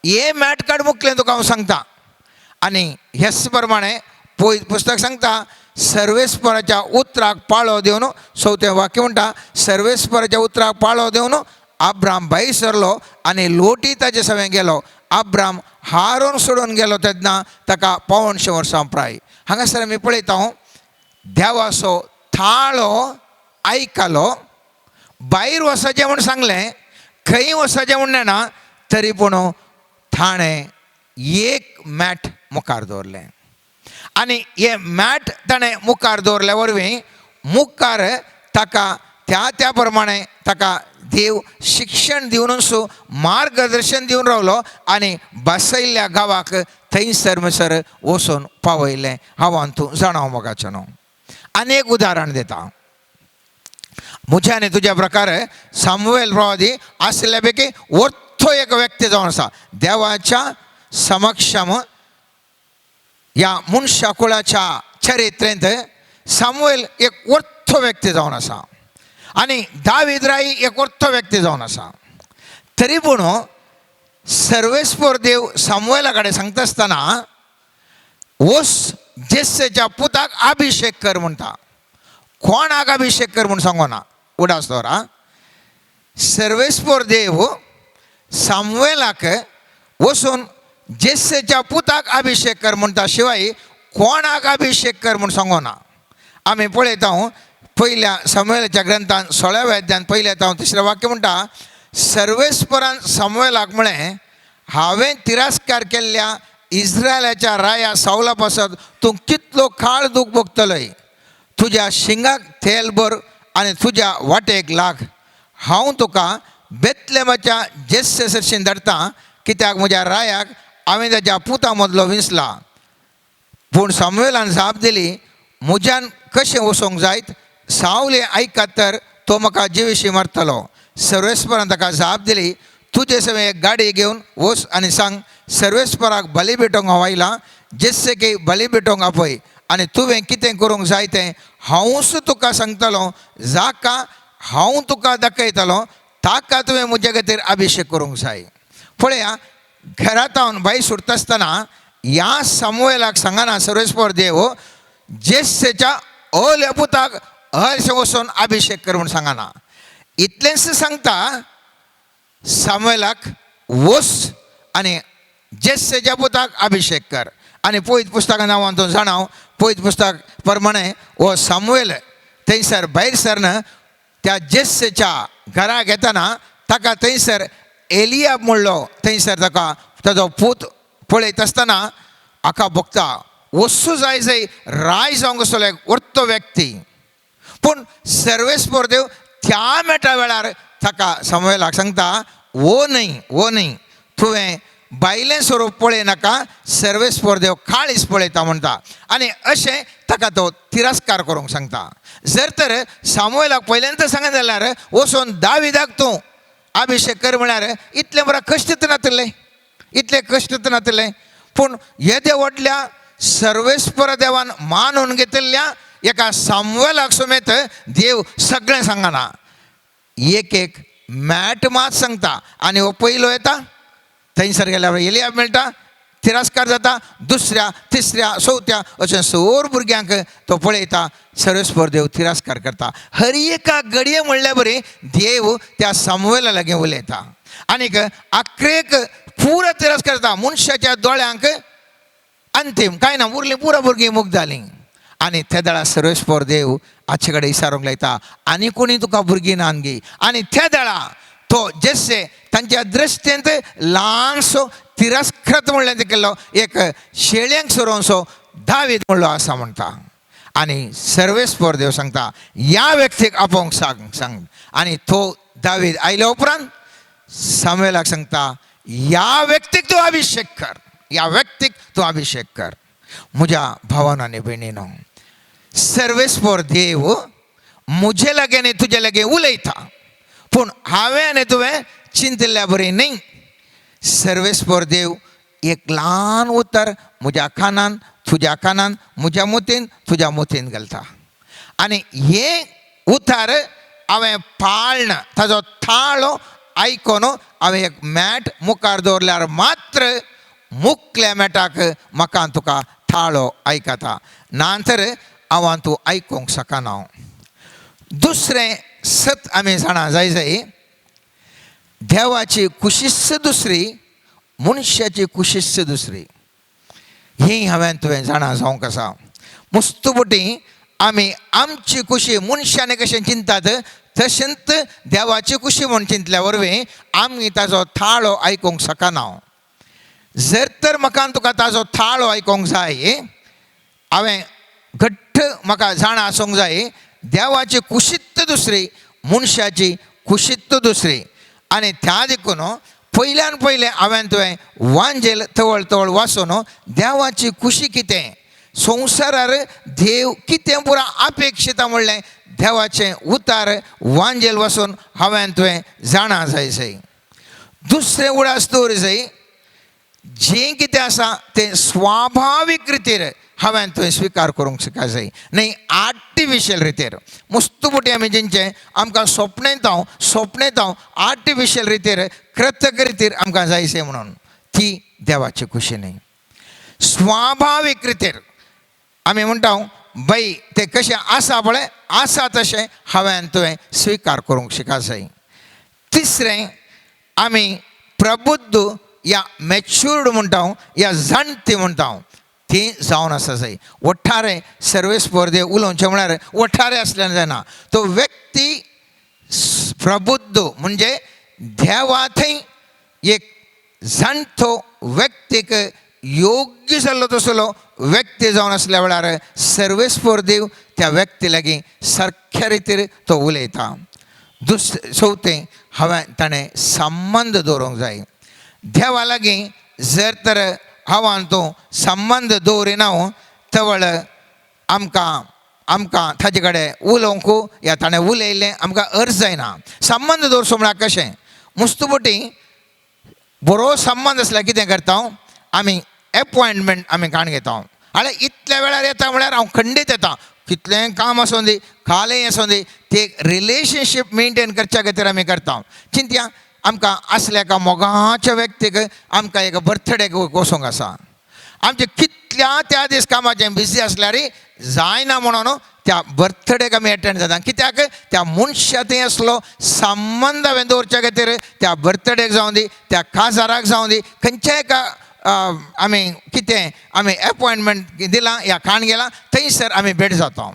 हे मॅट काड मुखलें तुका हांव सांगता. आनी हेच प्रमाणें पुस्तक सांगता, सर्वेस्पराच्या उतराक पाळो दिवन, 4वें वाक्य म्हणटा, सर्वेस्पराच्या उतराक पाळो दिवन अब्राम भायर सरलो आनी लोटी ताचे सवें गेलो. अब्राम हारून सोडून गेलो तेन्ना ताका 500 वर्सां प्राय. हांगासर आमी पळयता देवाचो थाळो आयकलो, भायर वचचें म्हूण सांगलें, खंय वचचें म्हूण नेना, तरी पूण ताणें एक मॅट मुखार दवरलें. आनी हे मॅट ताणें मुखार दवरल्या वरवीं मुखार ताका त्या प्रमाणें ताका देव शिक्षण दिवनूच मार्गदर्शन दिवन रावलो आनी बसयल्ल्या गांवाक थंयसर वचून पावयलें. हांव हातूंत जाणां मोगाच्यान. आनी एक उदाहरण दिता. म्हज्या आनी तुज्या प्रकार सामुएल प्रवादी आसल्या पैकी वर्थो एक व्यक्ती जावन आसा. देवाच्या समक्षम ह्या मनशा कुळाच्या चरित्रेंत सामुएल एक वर्थो व्यक्ती जावन आसा आनी दावीद राई एक वर्थो व्यक्ती जावन आसा. तरी पूण सर्वेस्पर देव सामुएला कडेन सांगता आसतना वस जेस्सेच्या पुताक अभिषेक कर म्हणटा. कोणाक अभिषेक कर म्हूण सांगो ना. उडास दवरा. सर्वेस्पर देव सामुएलाक वचून जेस्सेच्या पुताक अभिषेक कर म्हणटा शिवाय कोणाक अभिषेक कर म्हूण सांगो ना. आमी पळयता पयल्या सामुएलाच्या ग्रंथान 16व्या अध्यायान पयल्या येता तिसरें वाक्य म्हणटा सर्वेस्परान सामुएलाक म्हळें हांवें तिरस्कार केल्ल्या इस्रायलाच्या राया सावला पासत तूं कितलो काळ दूख भोगतलोय तुज्या शिंगाक तेल भर आनी तुज्या वाटेक लाग हांव तुका बेतलेमाच्या जेस्से सरशीन धाडटां कित्याक म्हज्या रायाक हांवें ताच्या पुता मदलो विंसला पूण सामुएलान जाप दिली म्हज्यान कशें वचोंक जायत सावले आयकात तर तो म्हाका जिवेशी मारतलो सर्वेस्परान ताका जाप दिली तुजे सवे एक गाडी घेवन वच आनी सांग सर्वेस्पराक बली भेटोवंक हांव आयला जेस्सेकी बली भेटोवंक आपय आनी तुवें कितें करूंक जाय तें हांवूच तुका सांगतलो जाका हांव तुका दाखयतलो ताका तुवें म्हजे खातीर अभिशेक करूंक जाय पळया घरांत भायर सुट्टा आसतना ह्या सामुएलाक सांगना सर्वेस्पर देव जेस्सेच्या ओल्या पुताक हरशें वचून अभिशेक कर म्हूण सांगना इतलेंच सांगता सामुएलाक वच आनी जेस्सेच्या पुताक अभिशेक कर आनी पयत पुस्तका नांवान तूं जाणाव पयत पुस्तक प्रमाणे हो सामुएल थंयसर भायर सरन त्या जेस्सेच्या घराक येतना ताका थंयसर एलियाब म्हणलो थंयसर ताका ताजो पूत पळयत आसतना हाका भोगता वस्तू जाय जंय राय जावंक असलो एक वर्तो व्यक्ती पूण सर्वेस्पर देव त्या मेटा वेळार ताका सामुएलाक सांगता वो न्ही तुवें बायलें स्वरूप पळय नाका सर्वेस्पर देव काळीज पळयता म्हणटा आनी अशें ताका तो तिरस्कार करूंक सांगता जर तर सामुएलाक पयल्यांत सांगत जाल्यार वचून दाविदाक तूं अभिशेक कर म्हळ्यार इतलें बरें कश्ट नातलें पूण येदे व्हडल्या सर्वेस्पर देवान मानून घेतिल्ल्या एका सामुएलाक समेत देव सगळें सांगना एक मॅट मात सांगता आनी हो पयलो येता थंयसर गेल्यार एलियाब मेळटा तिरस्कार जाता दुसऱ्या तिसऱ्या चवथ्या अशें सोर भुरग्यांक तो पळयता सर्वेस्पर देव तिरस्कार करता हर एका घडये म्हणल्या बरी देव त्या सामुएला लागीं उलयता आनीक आख्रेक पुरो तिरस्कार जाता मनशाच्या दोळ्यांक अंतीम कांय ना उरलीं पुरो भुरगीं मुक्त जालीं आनी त्या दाळा सर्वेस्पर देव हाचे कडेन इसारूंक लायता आनी कोणी तुका भुरगीं नानगी आनी त्या दाळा तो जेस्से तांच्या दृश्टेंत ल्हानसो तिरस्कृत म्हणलें केल्लो एक शेळ्यांक सरोवसो दावीद म्हणलो आसा म्हणटा आनी सर्वेस्पर देव सांगता ह्या व्यक्तीक आपोवंक सांग आनी तो दावीद आयल्या उपरांत सामुएलाक सांगता ह्या व्यक्तीक तूं अभिशेक कर म्हज्या भावान आनी भयणीनो सर्वेस्पर देव म्हजे लागीं आनी तुजे लागीं उलयता पूण हांवें आनी तुवें चिंतिल्ल्या बरी न्ही सर्वेस्पर देव एक ल्हान उतर म्हज्या कानान तुज्या कानान म्हज्या मोतीन तुज्या मोतीन घालता आनी हें उतर हांवें पाळना ताजो थाळो आयकोन हांवें एक मॅट मुखार दवरल्यार मात्र मुखल्या मॅटाक म्हाका तुका थाळो आयकता नांतर हांव तूं आयकूंक शकना दुसरें सत आमी जाणा जाय देवाची कुशिस्त दुसरी मनशाची कुशिस्त दुसरी ही हांवें तुवें जाणा जावंक आसा मुस्तुबटी आमी आमची खुशी मनशाने कशें चिंतात तशेंच देवाची खुशी म्हूण चिंतल्या वरवीं आमी ताजो थाळो आयकूंक शकना जर तर म्हाका तुका ताजो थाळो आयकूंक जाय हांवें घट्ट म्हाका जाणा आसूंक जाय देवाची कुशित्त दुसरी मनशाची कुशित्त दुसरी आनी त्या देखून पयल्यान पयलें हांवें तुवें वांजेल तवळ तवळ वाचून देवाची खुशी कितें संवसारार देव कितें पुरो अपेक्षिता म्हणलें देवाचें उतार वांजेल वचून हांवें तुवें जाणा जाय दुसरें उडास दवर जाय जें कितें आसा तें स्वाभावीक रितीर हांवें तुवें स्विकार करूंक शिका जाय न्ही आर्टिफिशियल रितीर मुस्तुबटी आमी जेंचें आमकां स्वप्न येता आर्टिफिशियल रितीर कृतक रितीर आमकां जायशें म्हणून ती देवाची खुशी न्ही स्वाभावीक रितीर आमी म्हणटा बाई तें कशें आसा पळय आसा तशें हांवें तुवें स्विकार करूंक शिका जाय तिसरें आमी प्रबुद्ध या मॅच्युर्ड म्हणटा या जाणटी म्हणटा ती जावन आसा जाय. वठारे सर्वेस्पर देव उलोवचें म्हळ्यार वठारे आसल्यान जायना. तो व्यक्ती प्रबुद्ध म्हणजे देवा थंय एक जाणटो व्यक्तीक योग्य जाल्लो तसलो व्यक्ती जावन आसल्या वेळार सर्वेस्पर देव त्या व्यक्ती लागीं सारक्या रितीर तो उलयता. चवथें ताणें संबंध दवरूंक जाय. देवा लागीं जर तर हांवान तो संबंध दवरिना तवळ आमकां ताजे कडेन उलोवंक या ताणें उलयलें आमकां अर्थ जायना. संबंध दवरचो म्हळ्यार कशें, मुस्तुबटी बरो संबंध आसल्यार कितें करता, आमी एपॉयंटमेंट आमी काण घेता. आनी इतल्या वेळार येता म्हळ्यार हांव खंडीत येता. कितलें काम आसूं दी, खालें आसूं दी, ते रिलेशनशीप मेंटेन करच्या खातीर आमी करता. चिंतया, आमकां असल्या एका मोगाच्या व्यक्तीक आमकां एक बर्थडेक वचूंक आसा. आमचे कितल्या त्या दीस कामाचें बिजी आसल्यारय जायना म्हणून त्या बर्थडेक आमी एटेंड जाता. कित्याक त्या मनशा थंय असलो संबंध हांवें दवरच्या खातीर त्या बर्थडेक जावं दी, त्या काजाराक जावं दी, खंयच्याय एका आमी कितें आमी एपॉयंटमेंट दिलां या खाण गेलां थंयसर आमी भेट जाता.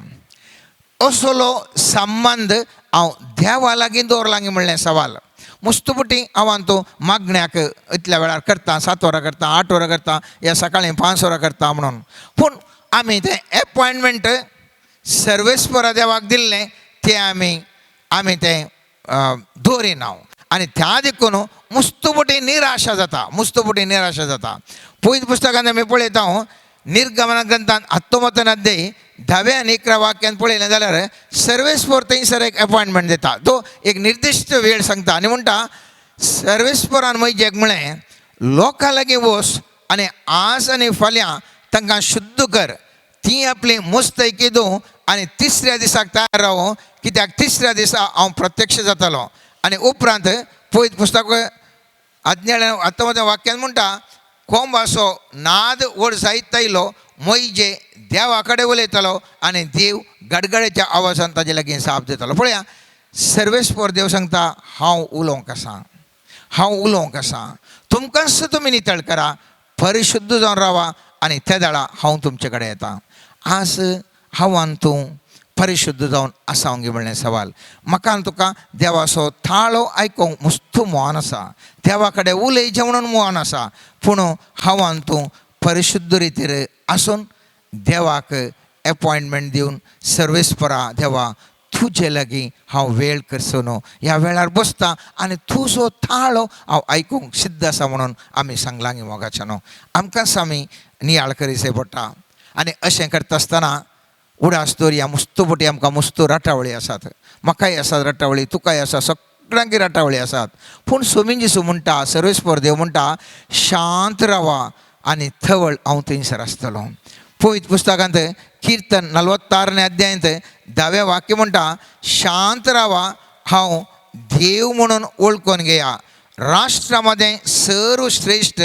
असलो संबंध हांव देवा लागीं दवरलां म्हणलें सवाल. मुस्तुबटी हांवान तो मागण्याक इतल्या वेळार करता, 7 वरां करता, 8 वरां करता, या सकाळीं 5 वरां करता म्हणून. पूण आमी तें एपॉयंटमेंट सर्वेस्परा देवाक दिल्लें तें आमी तें दवरिना. आनी त्या देखून मुस्तुबटी निराशा जाता. पयलीं पुस्तकांत आमी पळयता निर्गमन ग्रंथांत 19 अध्याय 10 आनी 11 वाक्यांत पळयलें जाल्यार सर्वेस्पर थंयसर एक एपॉयंटमेंट दिता. तो एक निर्दिश्ट वेळ सांगता आनी म्हणटा, सर्वेस्परान मैजेक म्हळें, लोकां लागीं वच आनी आज आनी फाल्यां तांकां शुद्ध कर. ती आपली मुस्तैकी दिवं आनी तिसऱ्या दिसाक तयार राव, कित्याक तिसऱ्या दिसा हांव प्रत्यक्ष जातालो. आनी उपरांत पळयत पुस्तक 19 वाक्यांत म्हणटा, कोंबाचो नाद व्हड जायत आयलो, मैजे देवा कडेन उलयतालो आनी देव गडगड्याच्या आवाजान ताजे लागीं साप दितालो. पळया, सर्वेस्पर देव सांगता, हांव उलोवंक आसा. तुमकांच तुमी नितळ करा, परिशुद्ध जावन रावा आनी त्या दाळा हांव तुमचे कडेन येता. आज हांवान तूं परिशुद्ध जावन आसा गे म्हणलें सवाल. म्हाका तुका देवाचो थाळो आयकूंक मस्त मोहन आसा, देवा कडेन उलयचें म्हणून मोहन आसा. पूण हांवान तूं परिशुद्ध रितीर आसून देवाक एपॉयंटमेंट दिवन सर्वेस्परा देवा तुजे लागीं हांव वेळ करचो न्हू, ह्या वेळार बसता आनी तुजो थाळो हांव आयकूंक सिद्ध आसा म्हणून आमी सांगलां गे मोगाचें न्हू. आमकांच आमी नियाळ करीचें पडटा. आनी अशें करता आसतना उडास दवरया. मुस्तुबटी आमकां मस्त राटावळी आसात, म्हाकाय आसात राटावळी, तुकाय आसा, सगळ्यांक राटावळी आसात. पूण सोमीन जिसू म्हणटा, सर्वेस्पर देव म्हणटा, शांत रावा आनी थवळ हांव थंयसर आसतलो. पळयत पुस्तकांत किर्तन 46 अध्यायांत 10वें वाक्य म्हणटा, शांत रावा, हांव देव म्हणून वळखून घेया. राष्ट्रामध्ये सर्वश्रेष्ठ,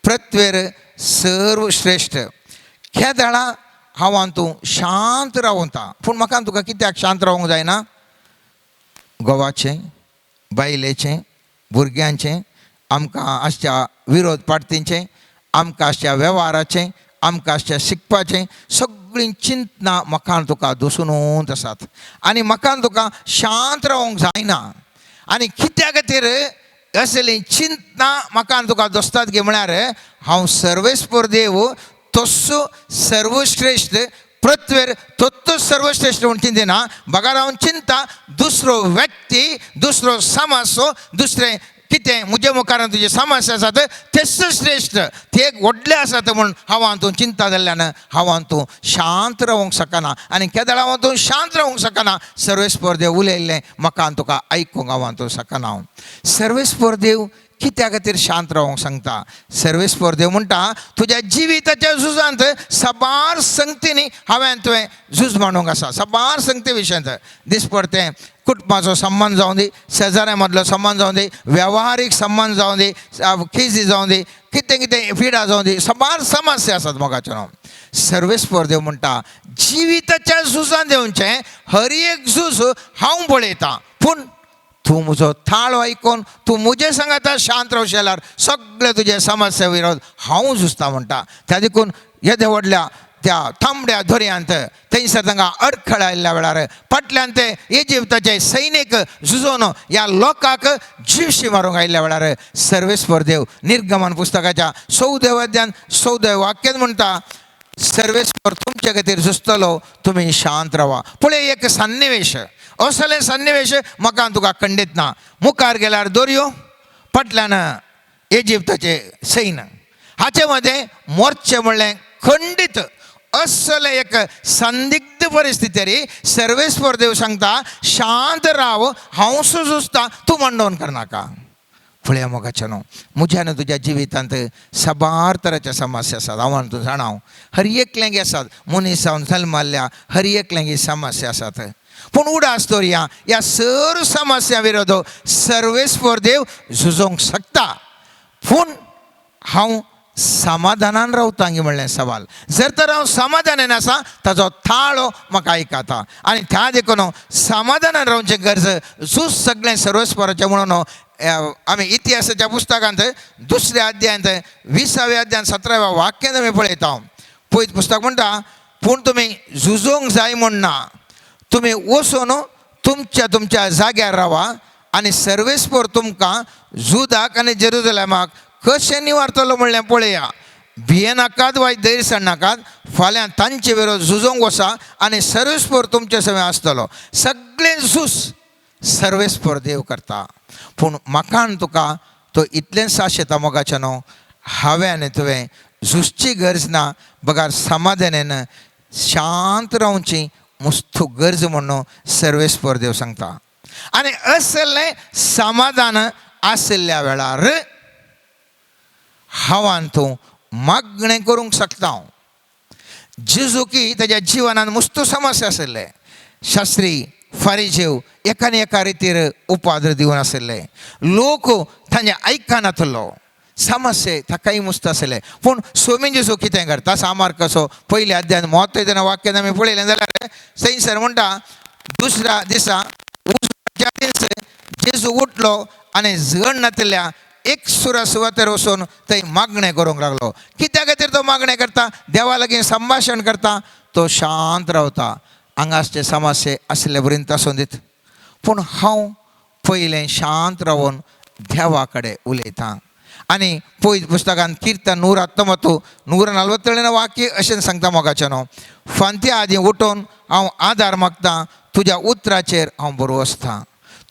पृथ्वीर सर्वश्रेष्ठ. ह्या दाळा हांवान तूं शांत रावता. पूण म्हाका तुका कित्याक शांत रावूंक जायना? घोवाचें, बायलेचें, भुरग्यांचें, आमकां आसच्या विरोध पार्टींचें, आमकां आसच्या वेव्हाराचें, आमकां आसच्या शिकपाचें, सगळीं चिंतना म्हाका तुका दसूनूच आसात. आनी म्हाका तुका शांत रावूंक जायना. आनी कित्या खातीर असलीं चिंतना म्हाका तुका दोस्तात गे म्हळ्यार हांव सर्वेस्पर देव तस्सो सर्वश्रेष्ठ, पृथ्वीर तोच सर्वश्रेष्ठ म्हणून चिंतिना. बगार हांव चिंता दुसरो व्यक्ती, दुसरो समाज, दुसरें कितें म्हजे मुखार तुजे समस्या आसात तेच श्रेष्ठ, ते व्हडले आसात म्हणून हांवान तूं चिंता जाल्ल्यान हांवान तूं शांत रावूंक शकना. आनी केदाळ हांव तूं शांत रावूंक शकना. सर्वेस्पर देव उलयल्लें म्हाका तुका आयकूंक हांवान तूं शकना. सर्वेस्पर देव कित्या खातीर शांत रावूंक सांगता? सर्वेस्पर देव म्हणटा, तुज्या जिविताच्या झुजांत सबार संगतींनी हांवें तुवें झूज मांडूंक आसा. सबार संगती विशयांत दिसपडतें कुटुंबाचो संबंध जावं दी, शेजाऱ्या मदलो संबंध जावं दी, वेव्हारीक संबंध जावं दी, केजी जावं दी, कितें कितें पिडा जावं दी, सबार समस्या आसात मोगाच्यो न्हू. सर्वेस्पर देव म्हणटा, जिविताच्या झुजांत येवचें हर एक झूज हांव पळयतां. पूण तूं म्हजो थाळो आयकून तूं म्हजे सांगाता शांत रावशें जाल्यार सगळे तुजे समस्या विरोध हांव झुजता म्हणटा. त्या देखून येदे व्हडल्या त्या तांबड्या दोरयांत थंयसर तांकां अडखळ आयिल्ल्या वेळार फाटल्यान ते इजिप्ताचे सैनीक झुजोवन ह्या लोकांक जीवशी मारूंक आयिल्ल्या वेळार सर्वेस्पर देव निर्गमन पुस्तकाच्या 14व्या अध्यायान 14व्या वाक्यान म्हणटा सर्वेस्पर तुमचे खातीर झुजतलो तुमी शांत रावा. पळय एक सन्निवेश, असले सन्निवेश म्हाका तुका खंडीत ना. मुखार गेल्यार दर्यो, फाटल्यान इजिप्ताचे सैन, हाचे मध्ये मोर्चे म्हणलें खंडीत असले एक संदिग्ध परिस्थितीर सर्वेस्पर देव सांगता शांत राव, हांव झुजता, तूं मंडोवन करनाका. पळया मोगाचेनो, म्हज्यान तुज्या जिवितांत साबार तरांच्या समस्या आसात. हांव तूं जाणाव हर एकल्यांक आसात, मनीस जावन जल्माल्ल्या हर एकल्यांक ही समस्या आसात. पूण उडास दवरया, ह्या सर समस्या विरोध सर्वेस्पर देव झुजोवंक शकता. पूण हांव समाधानान रावता गे म्हणलें सवाल. जर तर हांव समाधानान आसा ताजो थाळो म्हाका आयकाता. आनी त्या देखून समाधानान रावचे गरज झूज सगळें सर्वेस्पराचें म्हणून आमी इतिहासाच्या पुस्तकांत 2ऱ्या अध्यायांत 20व्या अध्यायान 17व्या वाक्यान आमी पळयता. पळयत पुस्तक म्हणटा पूण तुमी झुजोवंक जाय म्हण ना, तुमी वचून तुमच्या जाग्यार रावा आनी सर्वेस्पर तुमकां जुदाक आनी जेरुसलेमाक कशें निवारतलो म्हणलें पळया. भियेनाकात वा दैरसण नाकात, फाल्यां तांचे विरोध झुजोवंक वचा आनी सर्वेस्पर तुमचे समें आसतलो. सगळें झूज सर्वेस्पर देव करता. पूण म्हाका आनी तुका तो इतलें साश येता मोगाचें न्हू, हांवें आनी तुवें झुजची गरज ना, बगार समाधानान शांत रावची मुस्तू गरज म्हणून सर्वेस्पर देव सांगता. आनी असलें समाधान आशिल्ल्या वेळार हांवान तूं मागणें करूंक शकता. जेजूकी ताच्या जिवनान मुस्तू समस्या आशिल्ले, शास्त्री फारिजेव एकान एका रितीर उपाद्र दिवन आशिल्ले, लोक तांचे आयकनातलो, समस्ये ताकाय मुस्त आशिल्ले. पूण स्वामी जेजू कितें करता सामार कसो पयल्या अध्यायान 33 वाक्यान आमी पळयलें जाल्यार थंयसर म्हणटा 2ऱ्या दिसा उजवाडच्या दीस जेजू उठलो आनी जण नातिल्ल्या एक सुवातेर वचून थंय मागणें करूंक लागलो. कित्या खातीर तो मागणें करता? देवा लागीं संभाशण करता, तो शांत रावता. हांगासचे समस्ये आशिल्ले बरींत आसूं दीत, पूण हांव पयलें शांत रावून देवा कडेन उलयतां. आनी पळय पुस्तकान किर्तन 119 वाक्य अशें सांगता मोगाचें न्हू, फांत्या आदीं उठून हांव आदार मागतां, तुज्या उतराचेर हांव बरो आसतां.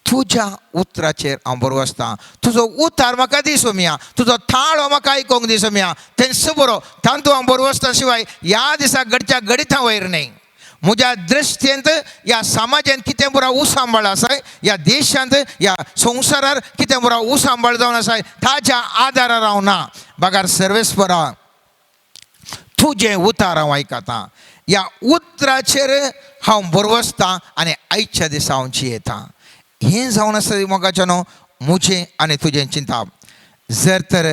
तुज्या उतराचेर हांव बरो आसतां. तुजो उतार म्हाका दी सोम्या, तुजो थाळो म्हाका आयकोंक दी सोम्या, तेंच बरो, तांतूं हांव बरो आसता शिवाय ह्या दिसा घडच्या घडीत हांव वयर न्ही. म्हज्या दृश्टेंत ह्या समाजांत कितें बरो उसांबाळ आसाय, ह्या देशांत ह्या संवसारार कितें बरो उसांबाळ जावन आसाय, ताच्या आदारार हांव ना. बगार सर्वेस्परा, तुजें उतार हांव आयकतां, ह्या उतराचेर हांव बरो आसतां आनी आयच्या दिसा हांव जियेतां. हें जावन आसा मोगाचें न्हू म्हजें आनी तुजें चिंता. जर तर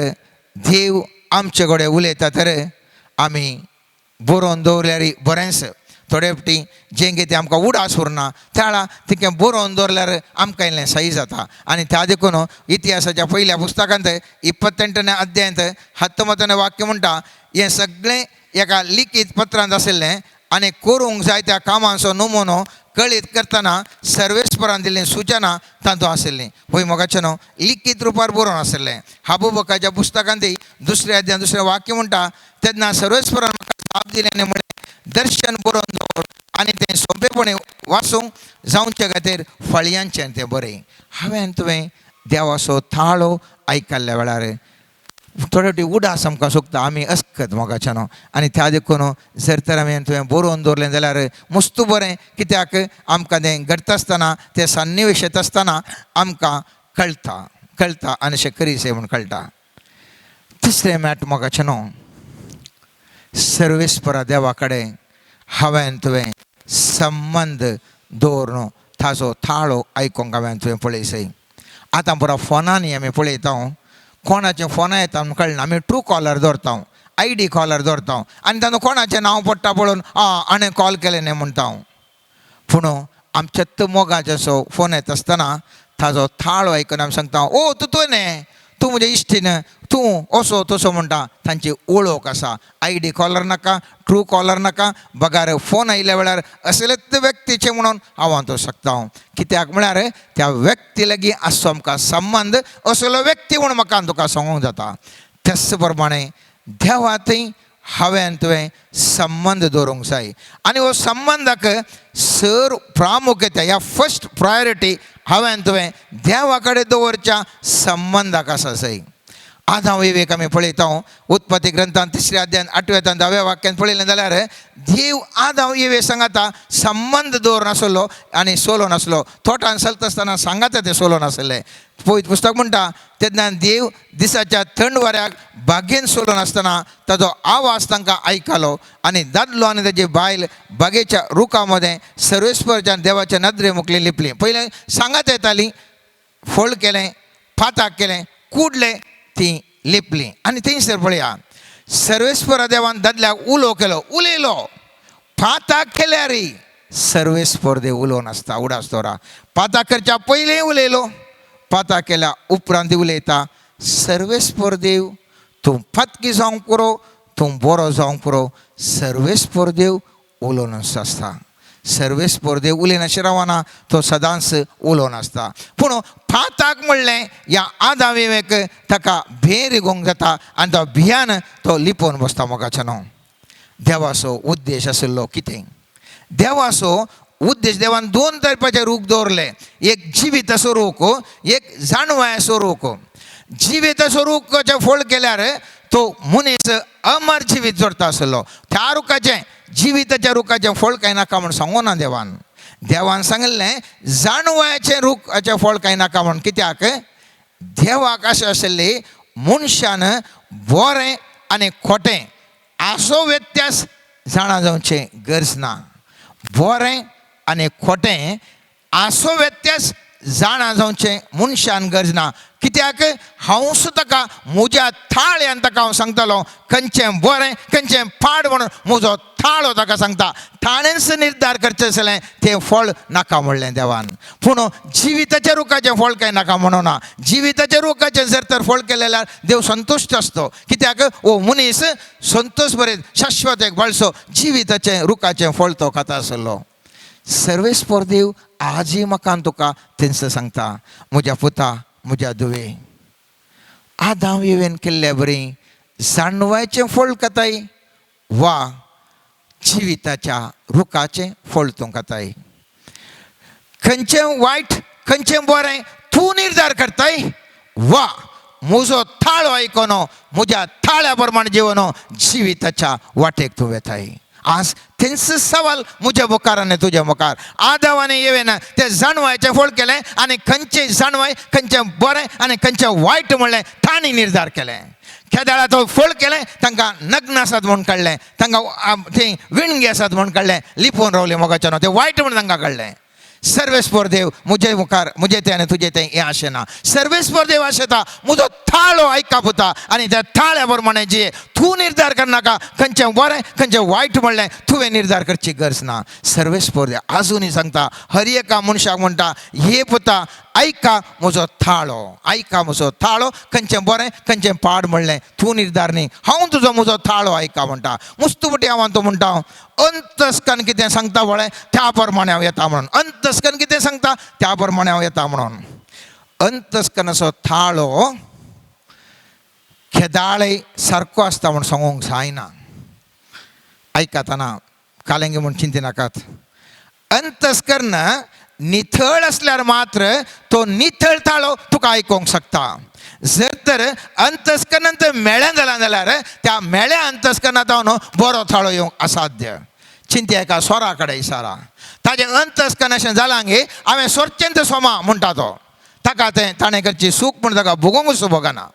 देव आमचे कडेन उलयता तर आमी बरोवन दवरल्यार बरेंच. थोडे फावटी जें कितें आमकां उडास उरना त्या वेळा तिकें बरोवन दवरल्यार आमकां इल्लें सही जाता. आनी त्या देखून इतिहासाच्या पयल्या पुस्तकांत 28व्या अध्यायांत 19 वाक्य म्हणटा हें सगळें एका लिखीत पत्रांत आशिल्लें आनी करूंक जाय त्या कामांचो नमुनो कळीत करतना सर्वेस्परान दिल्लीं सुचना तातूंत आशिल्लीं. पळय मोगाचें न्हू, लिखीत रुपार बरोवन आशिल्लें. हाबुबकाच्या पुस्तकांतय 2ऱ्या अध्यायान 2रे वाक्य म्हणटा तेन्ना सर्वेस्परान म्हाका जाप दिलें आनी म्हणलें दर्शन बरोवन दवर आनी तें सोंपेपणी वाचूंक जावचे खातीर फळयांचें तें बरें. हांवें तुवें देवाचो थाळो आयकल्ल्या वेळार थोडे फावटी उडास आमकां सुकता, आमी अस्कत मोगाचें न्हू. आनी त्या देखून जर तर आमी तुवें बरोवन दवरलें जाल्यार मस्त बरें. कित्याक आमकां तें घडता आसतना तें सन्निवेश येता आसतना आमकां कळटा आनी अशें करीसे म्हूण कळटा. तिसरें मॅट मोगाचें न्हू, सर्वेस्परा देवा कडेन हांवें तुवें संबंद दवरून ताजो थाळो आयकोंक हांवें तुवें पळयसय. आतां बरो फोनांनी आमी पळयता, कोणाचें फोनां येता म्हूण कळना, आमी ट्रू कॉलर दवरता, ID कॉलर दवरता आनी तातूंत कोणाचें नांव पडटा पळोवन आणे कॉल केलें न्ही म्हणटा. पूण आमच्या मोगाचो फोन येता आसतना ताजो थाळो आयकून आमी सांगता ओ तुवें तूं म्हज्या इश्टीन तूं असो तसो म्हणटा तांची वळख आसा ID कॉलर नाका ट्रू कॉलर नाका बगार फोन आयल्या वेळार असलेच व्यक्तीचे म्हणून हांव तो शकता कित्याक म्हळ्यार त्या व्यक्ती लागीं आसचो आमकां संबंद असलो व्यक्ती म्हणून म्हाका तुका सांगूंक जाता त्याच प्रमाणे देवातय हांवें तुवें संबंध दवरूंक जाय आनी हो संबंधाक सर प्रामुख्यता ह्या फर्स्ट प्रायोरिटी हांवें तुवें देवा कडेन दवरच्या संबंधाक आसा जाय आदाम विवेक आमी पळयता उत्पत्ती ग्रंथांत 3 अध्यायान 8 ते 10 वाक्यान पळयलें जाल्यार देव आदाम विवे सांगाता संबंध दवर नासलो आनी सोलो नासलो थोटान चलता आसतना सांगाता ते सोलो नासले पळयत पुस्तक म्हणटा तेन्ना देव दिसाच्या थंड वाऱ्याक बागेन सोलो नासतना ताजो आवाज तांकां आयकलो आनी दादलो आनी ताजी बायल बागेच्या रुखा मदें सर्वेस्परच्यान देवाच्या नदरे मुखली लिपली पयलें सांगात येताली फळ केलें फाताक केलें कुडलें ती लिपली आनी थंयसर पळया सर्वेस्पर देवान दादल्याक उलो केलो उलयलो फाताक केल्यारय सर्वेस्पर देव उलोवन आसता उडास दवरा फाताक करच्या पयलीं उलयलो फाताक केल्या उपरांत उलयता सर्वेस्पर देव तूं फातकी जावंक पुरो तूं बरो जावंक पुरो सर्वेस्पर देव उलोवन आसता सर्वेस्पर देव उलयनाशें रावना तो सदांच उलोवन आसता पूण फाताक म्हणलें ह्या आदाम विवेक ताका भेर रिगोंक जाता आनी तो भियान तो लिपोवन बसता मोगाचें न्हू देवाचो उद्देश आशिल्लो कितें देवाचो उद्देश देवान 2 तरेचे रूख दवरले एक जिविताचो रूख एक जाणवायाचो रूख जिविताचो रूखाचें फळ केल्यार तो मनीस अमर जिवीत जोडटा आसलो त्या रुखाचें जिविताच्या रुखाचें फळ कांय नाका म्हूण सांगूं ना देवान सांगलें जाणवायाचें रुखाचें फळ कांय नाका म्हूण कित्याक देवाक अशें आशिल्ली मनशान बरें आनी खोटें आसो व्यत्यास जाणा जावचें गरज ना बरें आनी खोटें आसो व्यत्यास जाणा जावचें मनशान गरज ना कित्याक हांव ताका म्हज्या थाळ्यान ताका हांव सांगतालो खंयचें बरें खंयचें पाड म्हणून म्हजो थाळो ताका सांगता थाळेंच निर्धार करचें आसलें तें फळ नाका म्हणलें देवान पूण जिविताच्या रुखाचें फळ कांय नाका म्हणूना जिविताच्या रुखाचें जर तर फळ केलें जाल्यार देव संतुश्ट आसतो कित्याक हो मनीस संतोश बरें शाश्वत एक बाळसो जिविताचें रुखाचें फळ तो खाता आसलो सर्वेस्पर देव आजय म्हाका तुका तेंच सांगता म्हज्या पुता म्हज्या धुवे आदाम विवेन केल्ले बरें जाणवायचें फळ खाताय वा जिविताच्या रुखाचें फळ तूं खाताय खंयचें वायट खंयचें बरें तूं निर्धार करताय वा म्हजो थाळो आयकोन म्हज्या थाळ्या प्रमाणे जिवन जिविताच्या वाटेक तूं वेताय आज तेंच सवाल म्हज्या मुखार आनी तुज्या मुखार आदावाने येवेन तें जाणवायचें फळ केलें आनी खंयचें जाणवाय खंयचें बरें आनी खंयचें वायट म्हणलें तांणी निर्धार केलें खेदाळा तो फळ केलें तांकां नग्न आसात म्हूण कळ्ळें तांकां थंय विणगी आसात म्हूण कळ्ळें लिपोवन रावलें मोगाचें न्हू तें वायट म्हूण तांकां कळ्ळें सर्वेस्पर देव म्हजे मुखार म्हजें तें आनी तुजें तें हें आशें ना सर्वेस्पर देव आशेता म्हजो थाळो आयका पुता आनी त्या थाळ्या प्रमाणे जी तूं निर्धार करनाका खंयचें बरें खंयचें वायट म्हणलें तुवें निर्धार करची गरज ना सर्वेस्पर देव आजुनी सांगता हर एका मनशाक म्हणटा हे पुता आयका म्हजो थाळो खंयचें बरें खंयचें पाड म्हणलें तूं निर्धार न्ही हांव तुजो म्हजो थाळो आयका म्हणटा मुस्तुपटी हांव तो म्हणटा अंतस्कन कितें सांगता वळें त्या प्रमाणे हांव येता म्हणून अंतस्कन कितें सांगता त्या प्रमाणे हांव येता म्हणून अंतस्कनाचो थाळो खेदाळे सारको आसता म्हूण सांगूंक जायना आयकातना कालेंगे म्हूण चिंती नाकात अंतस्करण निथळ असल्यार मात्र तो निथळ थाळो तुका आयकोंक शकता जर तर अंतस्करणांत मेळ्ळें जालां जाल्यार त्या मेळ्या अंतस्करणांत हांव बरो थाळो येवंक असाध्य चिंती एका स्वरा कडेन इशारा ताजें अंतस्करण अशें जालां गे हांवें सोरचेंत सोमा म्हणटा तो ताका तें ताणें करची सूख म्हूण ताका भोगोंकूच भोगना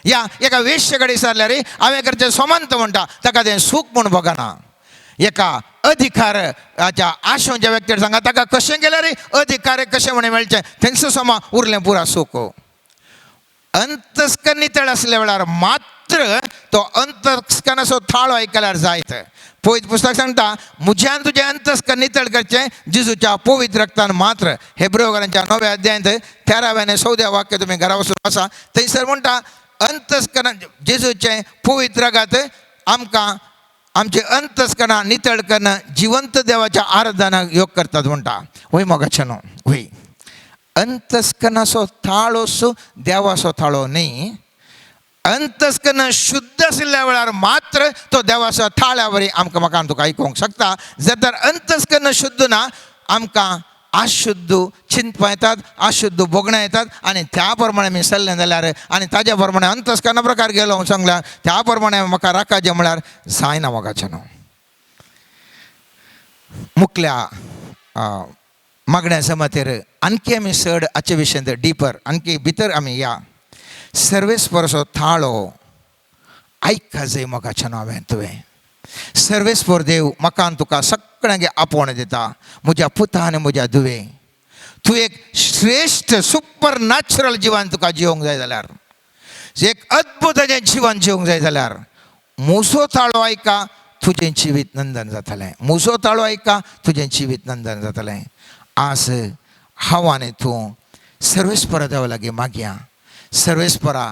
या एका वेश्ये कडेन विचारल्यार हांवें करचें सोमंत म्हणटा ताका तें सूख म्हूण भोगना एका अधिकाराच्या आशेच्या व्यक्तीर सांगा ताका कशें केल्यार अधिकार कशें म्हणून मेळचें थंयच सोमा उरलें पुरा सूख अंतस्करण नितळ आसल्या वेळार मात्र तो अंतस्करणाचो थाळो आयकल्यार जायत पवित्र पुस्तक सांगता मुझ्यान तुझे अंतस्करण नितळ करचे जिजूच्या पवित्र रक्तान मात्र. हेब्रेयकारांच्या 9व्या अध्यायात 13व्या आणि 14व्या वाक्य तुम्ही घरा वचून वाचा. थंयसर म्हणटा अंतस्करण जेजूचे पवित्र रगात आमकां आमचे अंतस्करणां नितळ करणं जिवंत देवाच्या आराधनाक योग करतात म्हणटा. वय मोगाचे न्हू वय अंतस्करणाचो थाळो सो देवाचो थाळो न्ही. अंतस्करण शुद्ध आशिल्ल्या वेळार मात्र तो देवाचो थाळ्या वरी आमकां म्हाका तुका आयकूंक शकता. जर तर अंतस्करण शुद्ध ना आमकां अशुद्ध चिंतपां येतात, अशुद्ध बोगण्यां येतात आनी त्या प्रमाणे आमी चल्लें जाल्यार आनी ताज्या प्रमाणे अंतस्करणा प्रकार गेलो सांगल्यार त्या प्रमाणे म्हाका राखाचें म्हळ्यार जायना मोगाचें न्हू. मुखल्या मागण्या जमातेर आणखी आमी चड हाचे विशयी डिपर आणखी भितर आमी या. सर्वेस्पराचो थाळो आयका जाय मोगाचें न्हू. हांवें तुवें सर्वेस्पर देव म्हाका आनी तुका सगळ्यांक आपोवण दिता. म्हज्या पुता आनी म्हज्या धुवे तूं एक श्रेश्ठ सुपर नॅचरल जिवन तुका जिवंक जाय जाल्यार एक अद्भुताचें जिवन जिवंक जाय जाल्यार म्हजो ताळो आयका तुजें जिवीत नंदन जातलें. म्हजो ताळो आयका तुजें जिवीत नंदन जातलें. आज हांव आनी तूं सर्वेस्परा देवा लागीं मागया. सर्वेस्परा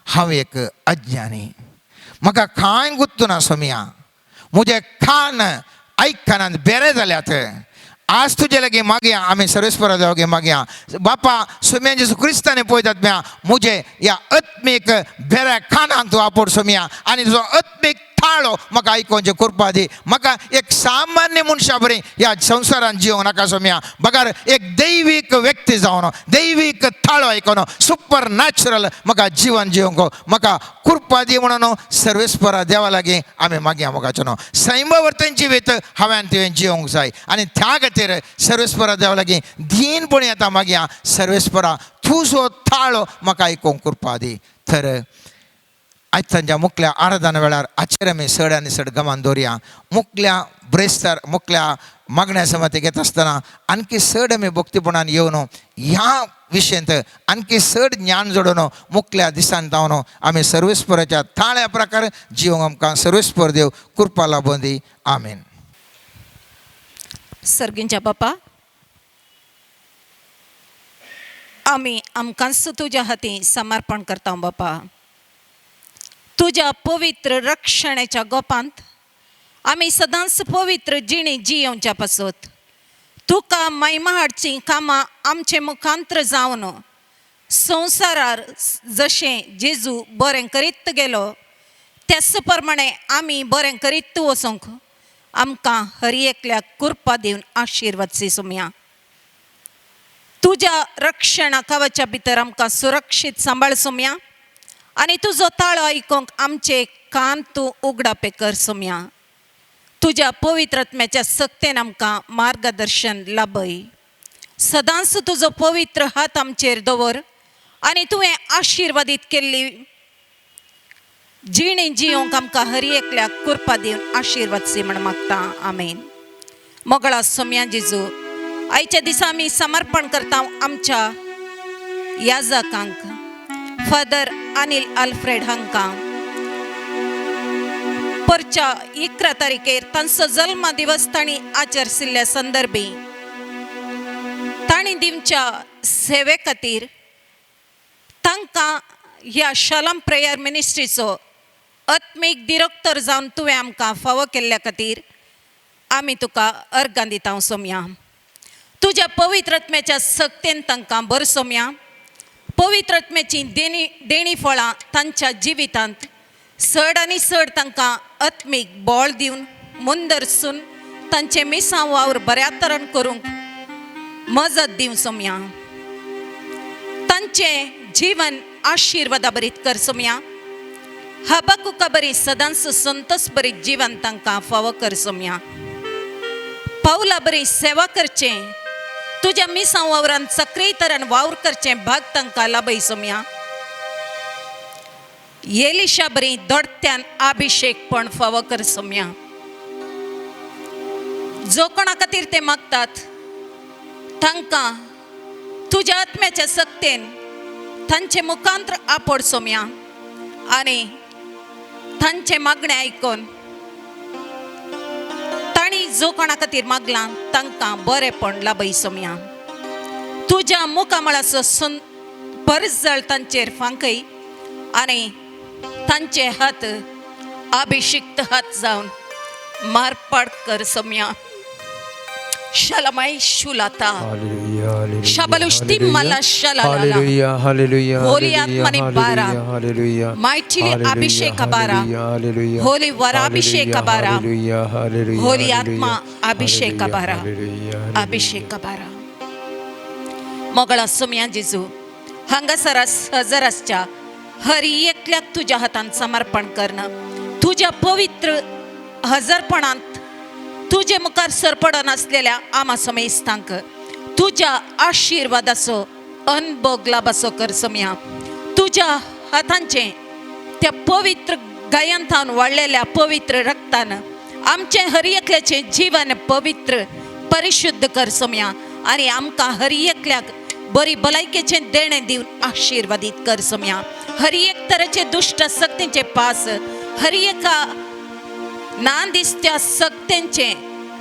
हांव एक अज्ञानी, म्हाका कांय गुत्तू ना सोम्या. म्हजे कान आयकनात बेरे जाल्यात. आज तुजे लागीं मागया आमी सर्वेस्परा देवा लागीं मागया. बापा सोम्या जेजू क्रिस्ताने पळयतात म्या म्हजे ह्या आत्मीक बेऱ्या कानाक तूं आपोड सोम्या आनी तुजो आत्मीक थाळो म्हाका आयकोवचें करपा दी. म्हाका एक सामान्य मनशा बरी ह्या संवसारान जिवंक नाका सोम्या. बगार एक दैवीक व्यक्ती जावन दैवीक थाळो आयकोन सुपर नॅचरल म्हाका जिवन जिवंक म्हाका कृपा दी म्हणून सर्वेस्परा देवा लागीं आमी मागया मोगाचें न्हू. सैमवर्तन जिवीत हांवें तुवें जिवंक जाय आनी त्या खातीर सर्वेस्परा देवा लागीं दीनपणी आतां मागया. सर्वेस्परा तुजो थाळो म्हाका आयकोवंक कृपा दी. तर आयज तांच्या मुखल्या आराधना वेळार हाचेर आमी चड आनी चड गमान दवरया. मुखल्या ब्रेस्तार मुखल्या मागण्या समाती घेता आसतना आणखी चड आमी भक्तीपणान येवन ह्या विशयंत आणखी चड ज्ञान जोडून मुखल्या दिसान जावन आमी सर्वेस्पराच्या थाळ्या प्रकार जिवंक आमकां सर्वेस्पर देव कृपा लाभून दी. आमेन. सर्गींच्या बापा आमी आमकांच तुज्या हाती समर्पण करता बापा. तुज्या पवित्र रक्षणाच्या गोपांत आमी सदांच पवित्र जिणी जियोवच्या पासत तुका महिमा हाडची कामां आमचे मुखांतर जावन संवसारार जशें जेजू बरें करीत गेलो त्याच प्रमाणे आमी बरें करीत वचूंक आमकां हर एकल्याक कृपा दिवन आशिर्वाद सोम्या. तुज्या रक्षणा कवचा भितर आमकां सुरक्षीत सांबाळ सोम्या आनी तुजो ताळो आयकोंक आमचे कान तूं उगडापे कर सोम्या. तुज्या पवित्रत्म्याच्या सक्तेन आमकां मार्गदर्शन लाभय. सदांच तुजो पवित्र हात आमचेर दवर आनी तुवें आशिर्वादीत केल्ली जिणी जियोंक आमकां हर एकल्याक कृपा दिवन आशिर्वाद सी म्हण मागता. आमेन. मोगळा सोम्या जेजू आयच्या दिसा आमी समर्पण करता आमच्या याजकांक फादर अनिल आल्फ्रेड हांकां परच्या 11 तारखेर तांचो जल्म दिवस तांणी आचरसिल्ल्या संदर्भी तांणी दिवच्या सेवे खातीर तांकां ह्या शालम प्रेयर मिनिस्ट्रीचो आत्मीक डिरेक्टर जावन तुवें आमकां फावो केल्ल्या खातीर आमी तुका अर्गां दिता सोम्या. तुज्या पवित्रत्म्याच्या सक्तेन तांकां बर सोम्या. पवित्रत्म्याची देणी फळां तांच्या जिवितांत चड आनी चड तांकां आत्मीक बळ दिवन मुंदरसून तांचे मिसां वावर बऱ्या तरेन करूंक मजत दिवं सोम्या. तांचे जीवन आशिर्वादा बरीत कर सोम्या. हबकुका बरी सदांच संतोष बरी जीवन तांकां फावो कर सोम्या. पावला बरी सेवा करचें तुज्या मिसां वावरान सक्रीय तरेन वावर करचें भाग तांकां लाभय सोम्या. एलिशा बरी दोडत्यान अभिषेक पण फावो कर सोम्या. जो कोणा खातीर ते मागतात तांकां तुज्या आत्म्याच्या सक्तेन तांचे मुखांतर आपोड सोम्या आनी तांचे मागणे आयकोन आनी जो कोणा खातीर मागलां तांकां बरेंपण लाभय सोम्या. तुज्या मुखामळाचो परस जळ तांचेर फांकय आनी तांचे हात अभिषिक्त हात जावन मारपाड कर सोम्या. शलमाय शुलाता हालेलुया हालेलुया शबलुष्टी मला शलाला हालेलुया हालेलुया होली आत्माने बारा हालेलुया मायटिले अभिषेक बारा होली वराभिषेक बारा हालेलुया होली आत्मा अभिषेक बारा अभिषेक बारा. मोगळा सोम्या जेजू हांगासरास हजरासच्या हर एकल्याक तुज्या हातांत समर्पण करणं. तुज्या पवित्र हजरपणांत तुझे मुखार सरपडन असलेल्या आमा समेस्तांक तुझ्या आशीर्वादाचो अनुभव लाभाचो कर सोम्या. तुझ्या हातांचे त्या पवित्र गायंतान वाडलेल्या पवित्र रक्तान आमचे हर एकल्याचे जीवन पवित्र परिशुद्ध कर सोम्या. आनी आमकां हर एकल्याक बरी भलायकेचे देणे दिवन आशीर्वादीत कर सोम्या. हर एक तरेचे दुष्ट शक्तींचे पास हर एका नांदिस्त्या सक्तींचे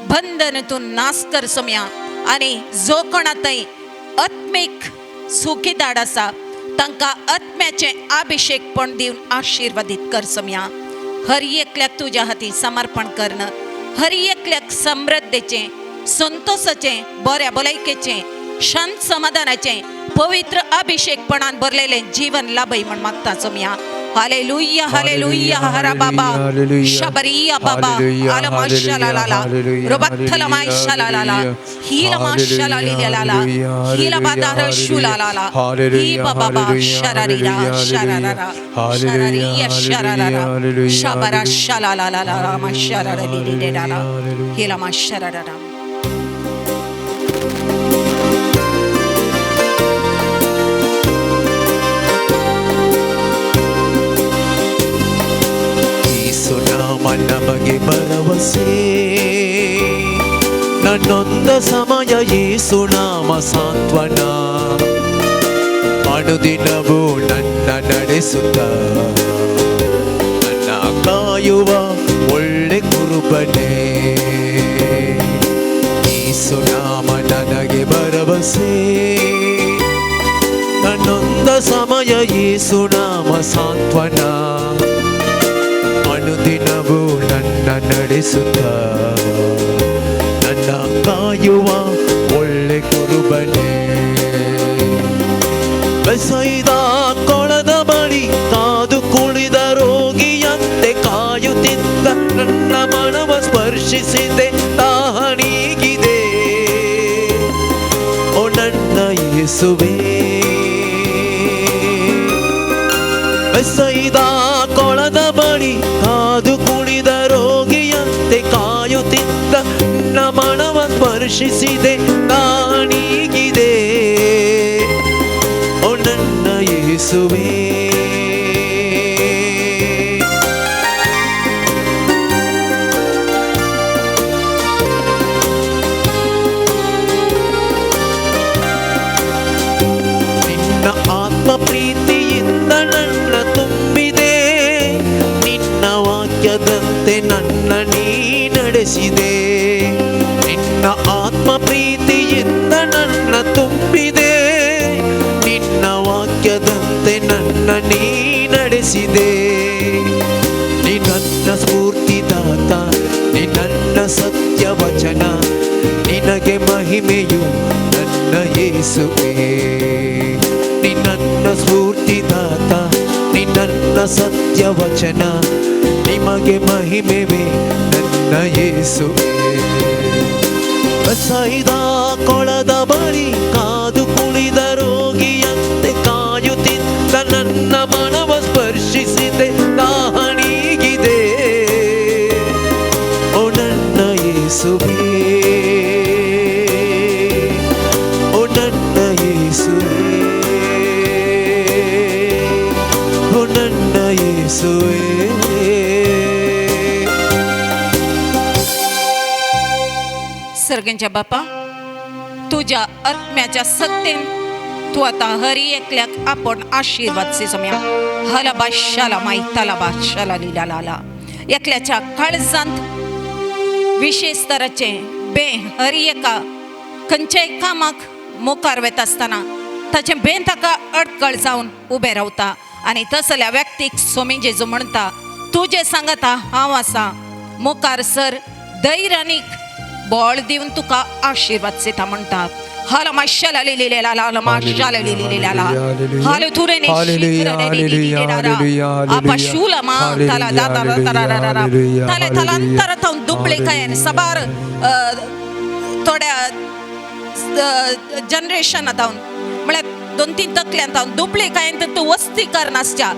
बंधनातून नाश कर सोम्या. आनी जो कोणातय आत्मीक सुखीदाड आसा तांकां आत्म्याचे अभिषेकपण दिवन आशीर्वादीत कर सोम्या. हर एकल्याक तुज्या हाती समर्पण करणं. हर एकल्याक समृद्धीचे संतोषाचे बऱ्या भलायकेचे शांत समाधानाचे पवित्र अभिषेकपणान भरलेले जीवन लाभय म्हण मागता सोम्या. हालेलुया हालेलुया हरा बाबा शबरिया बाबा आलमा शलाला रोबत्थला माय शलाला हीलमा शलालिला हीलमा दार शुलाला ही बाबा शरारिरा शरारा शरारिया शरारा शबरा शलाला मा शरारिरा हीलमा शरारा. ನಮಗೆ ಭರವಸೆ ನನ್ನೊಂದ ಸಮಯ ಯೇಸು ನಾಮ ಸಾಂತ್ವನ ಅನುದಿನವೂ ನನ್ನ ನಡೆಸುತ್ತ ನನ್ನ ಕಾಯುವ ಒಳ್ಳೆ ಕುರುಬನೇ. ಯೇಸು ನಾಮ ನನಗೆ ಭರವಸೆ ನನ್ನೊಂದ ಸಮಯ ಯೇಸು ನಾಮ ಸಾಂತ್ವನ ಅನುದಿನವೂ ನನ್ನ ನಡೆಸುತ್ತ ನನ್ನ ಕಾಯುವ ಒಳ್ಳೆ ಕುರುಬನೇ. ಬೆಸೈದ ಕೊಳದ ಬಳಿ ಕಾದು ಕುಳಿದ ರೋಗಿಯಂತೆ ಕಾಯುತ್ತಿದ್ದ ನನ್ನ ಮನವ ಸ್ಪರ್ಶಿಸಿದೆ ತಾಹಣೀಗಿದೆ. ಓ ನನ್ನ ಯೇಸುವೇ ಬೆಸೈದ ಕೊಳದ ಬಳಿ ಕಾದು ಕುಳಿದ ರೋಗಿಯಂತೆ ಕಾಯುತ್ತಿದ್ದ ನನ್ನ ಮನವ ಸ್ಪರ್ಶಿಸಿದೆ ನಾನೀಗಿದೆ. ಓ ನನ್ನ ಯೇಸುವೇ ನಿನ್ನ ಆತ್ಮ ಪ್ರೀತಿಯಿಂದ ನನ್ನ ತುಂಬಿದೆ. ನಿನ್ನ ವಾಕ್ಯದಂತೆ ನನ್ನ ನೀ ನಡೆಸಿದೆ. ನಿನ್ನ ಆತ್ಮ ಪ್ರೀತಿಯಿಂದ ನನ್ನ ತುಂಬಿದೆ. ನಿನ್ನ ವಾಕ್ಯದಂತೆ ನನ್ನ ನೀ ನಡೆಸಿದೆ. ನೀ ನನ್ನ ಸ್ಫೂರ್ತಿದಾತ, ನೀ ನನ್ನ ಸತ್ಯ ವಚನ, ನಿನಗೆ ಮಹಿಮೆಯು ನನ್ನ ಯೇಸುವೇ. ನೀ ನನ್ನ ಸ್ಫೂರ್ತಿದಾತ, ನೀ ನನ್ನ ಸತ್ಯ ವಚನ, ನಿಮಗೆ ಮಹಿಮೆವೇ ನನ್ನ ಯೇಸುವೇ. ಬಸೈದ ಕೊಳದ ಬಳಿ ಕಾದು ಕುಳಿದ ರೋಗಿಯಂತೆ ಕಾಯುತ್ತಿದ್ದ ನನ್ನ ಮನವ ಸ್ಪರ್ಶಿಸಿದೆ ನಾಹಣೀಗಿದೆ. ಓ ನನ್ನ ಯೇಸುವೇ ಓ ನನ್ನ ಯೇಸುವೇ ಓ ನನ್ನ ಯೇಸುವೇ. सर्गेंच्या बापा तुझ्या आत्म्याच्या सत्तेन तू आता हरी एकल्याक आपण आशीर्वाद से समया. हलबा शाला माई तलबा शाला लिला लाला एकल्याच्या काळजांत विशेष तराचे बे हर एका खंयच्याय कामाक मुखार वता आसतना ताचे बेन ताका अडकळ जावन उबे रावता आनी तसल्या व्यक्तीक सोमी जेजू म्हणटा तूं जे सांगता हांव आसा मुखार सर धैर्यानीक बळ दिवन तुका आशिर्वाद दिता म्हणटा हाला माशाला लिलेला ला माशाला लिलेला ला हाले तुरे ने आपा शूला मा तला दादा तरा तले तलांतर ताऊन दुबळे काय सबार थोड्या जनरेशन ताऊन म्हळ्यार 2-3 तकल्यांत ताऊन दुबळे काय तू वस्तीकरणाच्या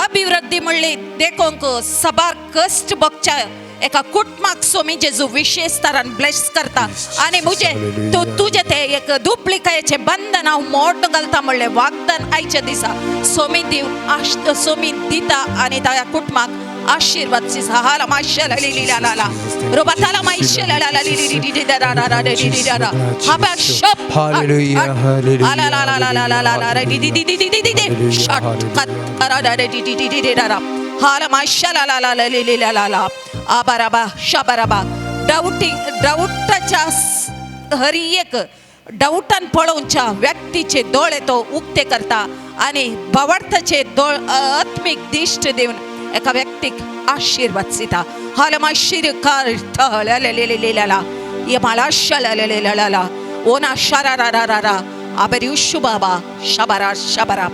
अभिवृद्धी म्हणली देखोंक सबार कष्ट बघच्या एका कुटुंबाक सोमी जेजू विशेष तरान ब्लेस करता आणि मुझे तू तुझे ते एक दुप्लिकायचे बंधन हांव मोड घालता म्हणले वागदान आयच्या दिसा सोमी दिव सोमी दिता आणि त्या कुटुंबाक आशीर्वाद दिसा हाला माशाला लिलीला ला रोबाताला माशाला ला ला लिली दा हाबा शप हालेलुया ला ला ला ला ला ला ला ला दी शॉट कट रा दा हाला माशाला ला ला लिलीला ला आबाराबा शाबाराबा डाऊटाच्या हर एक डाऊटान पळोवच्या व्यक्तीचे दोळे तो उक्ते करता आणि भावार्थाचे दोळ आत्मिक दिष्ट देऊन एका व्यक्तीक आशीर्वाद दिता हाल माशिर कार थळलेलेलेला ये मला शललेलेला ओना शरारारारा आबरी शुबाबा शबारा शबारा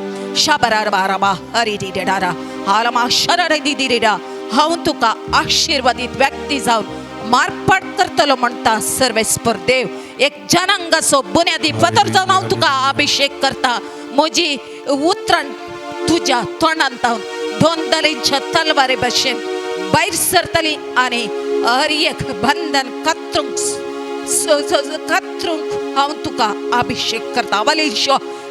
शबारा बाराबा हरी दिडारा हाल मा शरारा दिदिरा हांव तुका आशीर्वादित व्यक्ती जावन मारपाट करतलो म्हणटा सर्वेस्पर देव एक जनांगाचो बुन्यादी फातर जावन हांव तुका अभिषेक करता म्हजी उतरण तुज्या तोंडांत हांव 2 दलेंच्या तलवारे भशेन भायर सरतली आनी हर एक बंधन कत्रूंक हांव तुका अभिषेक करता वली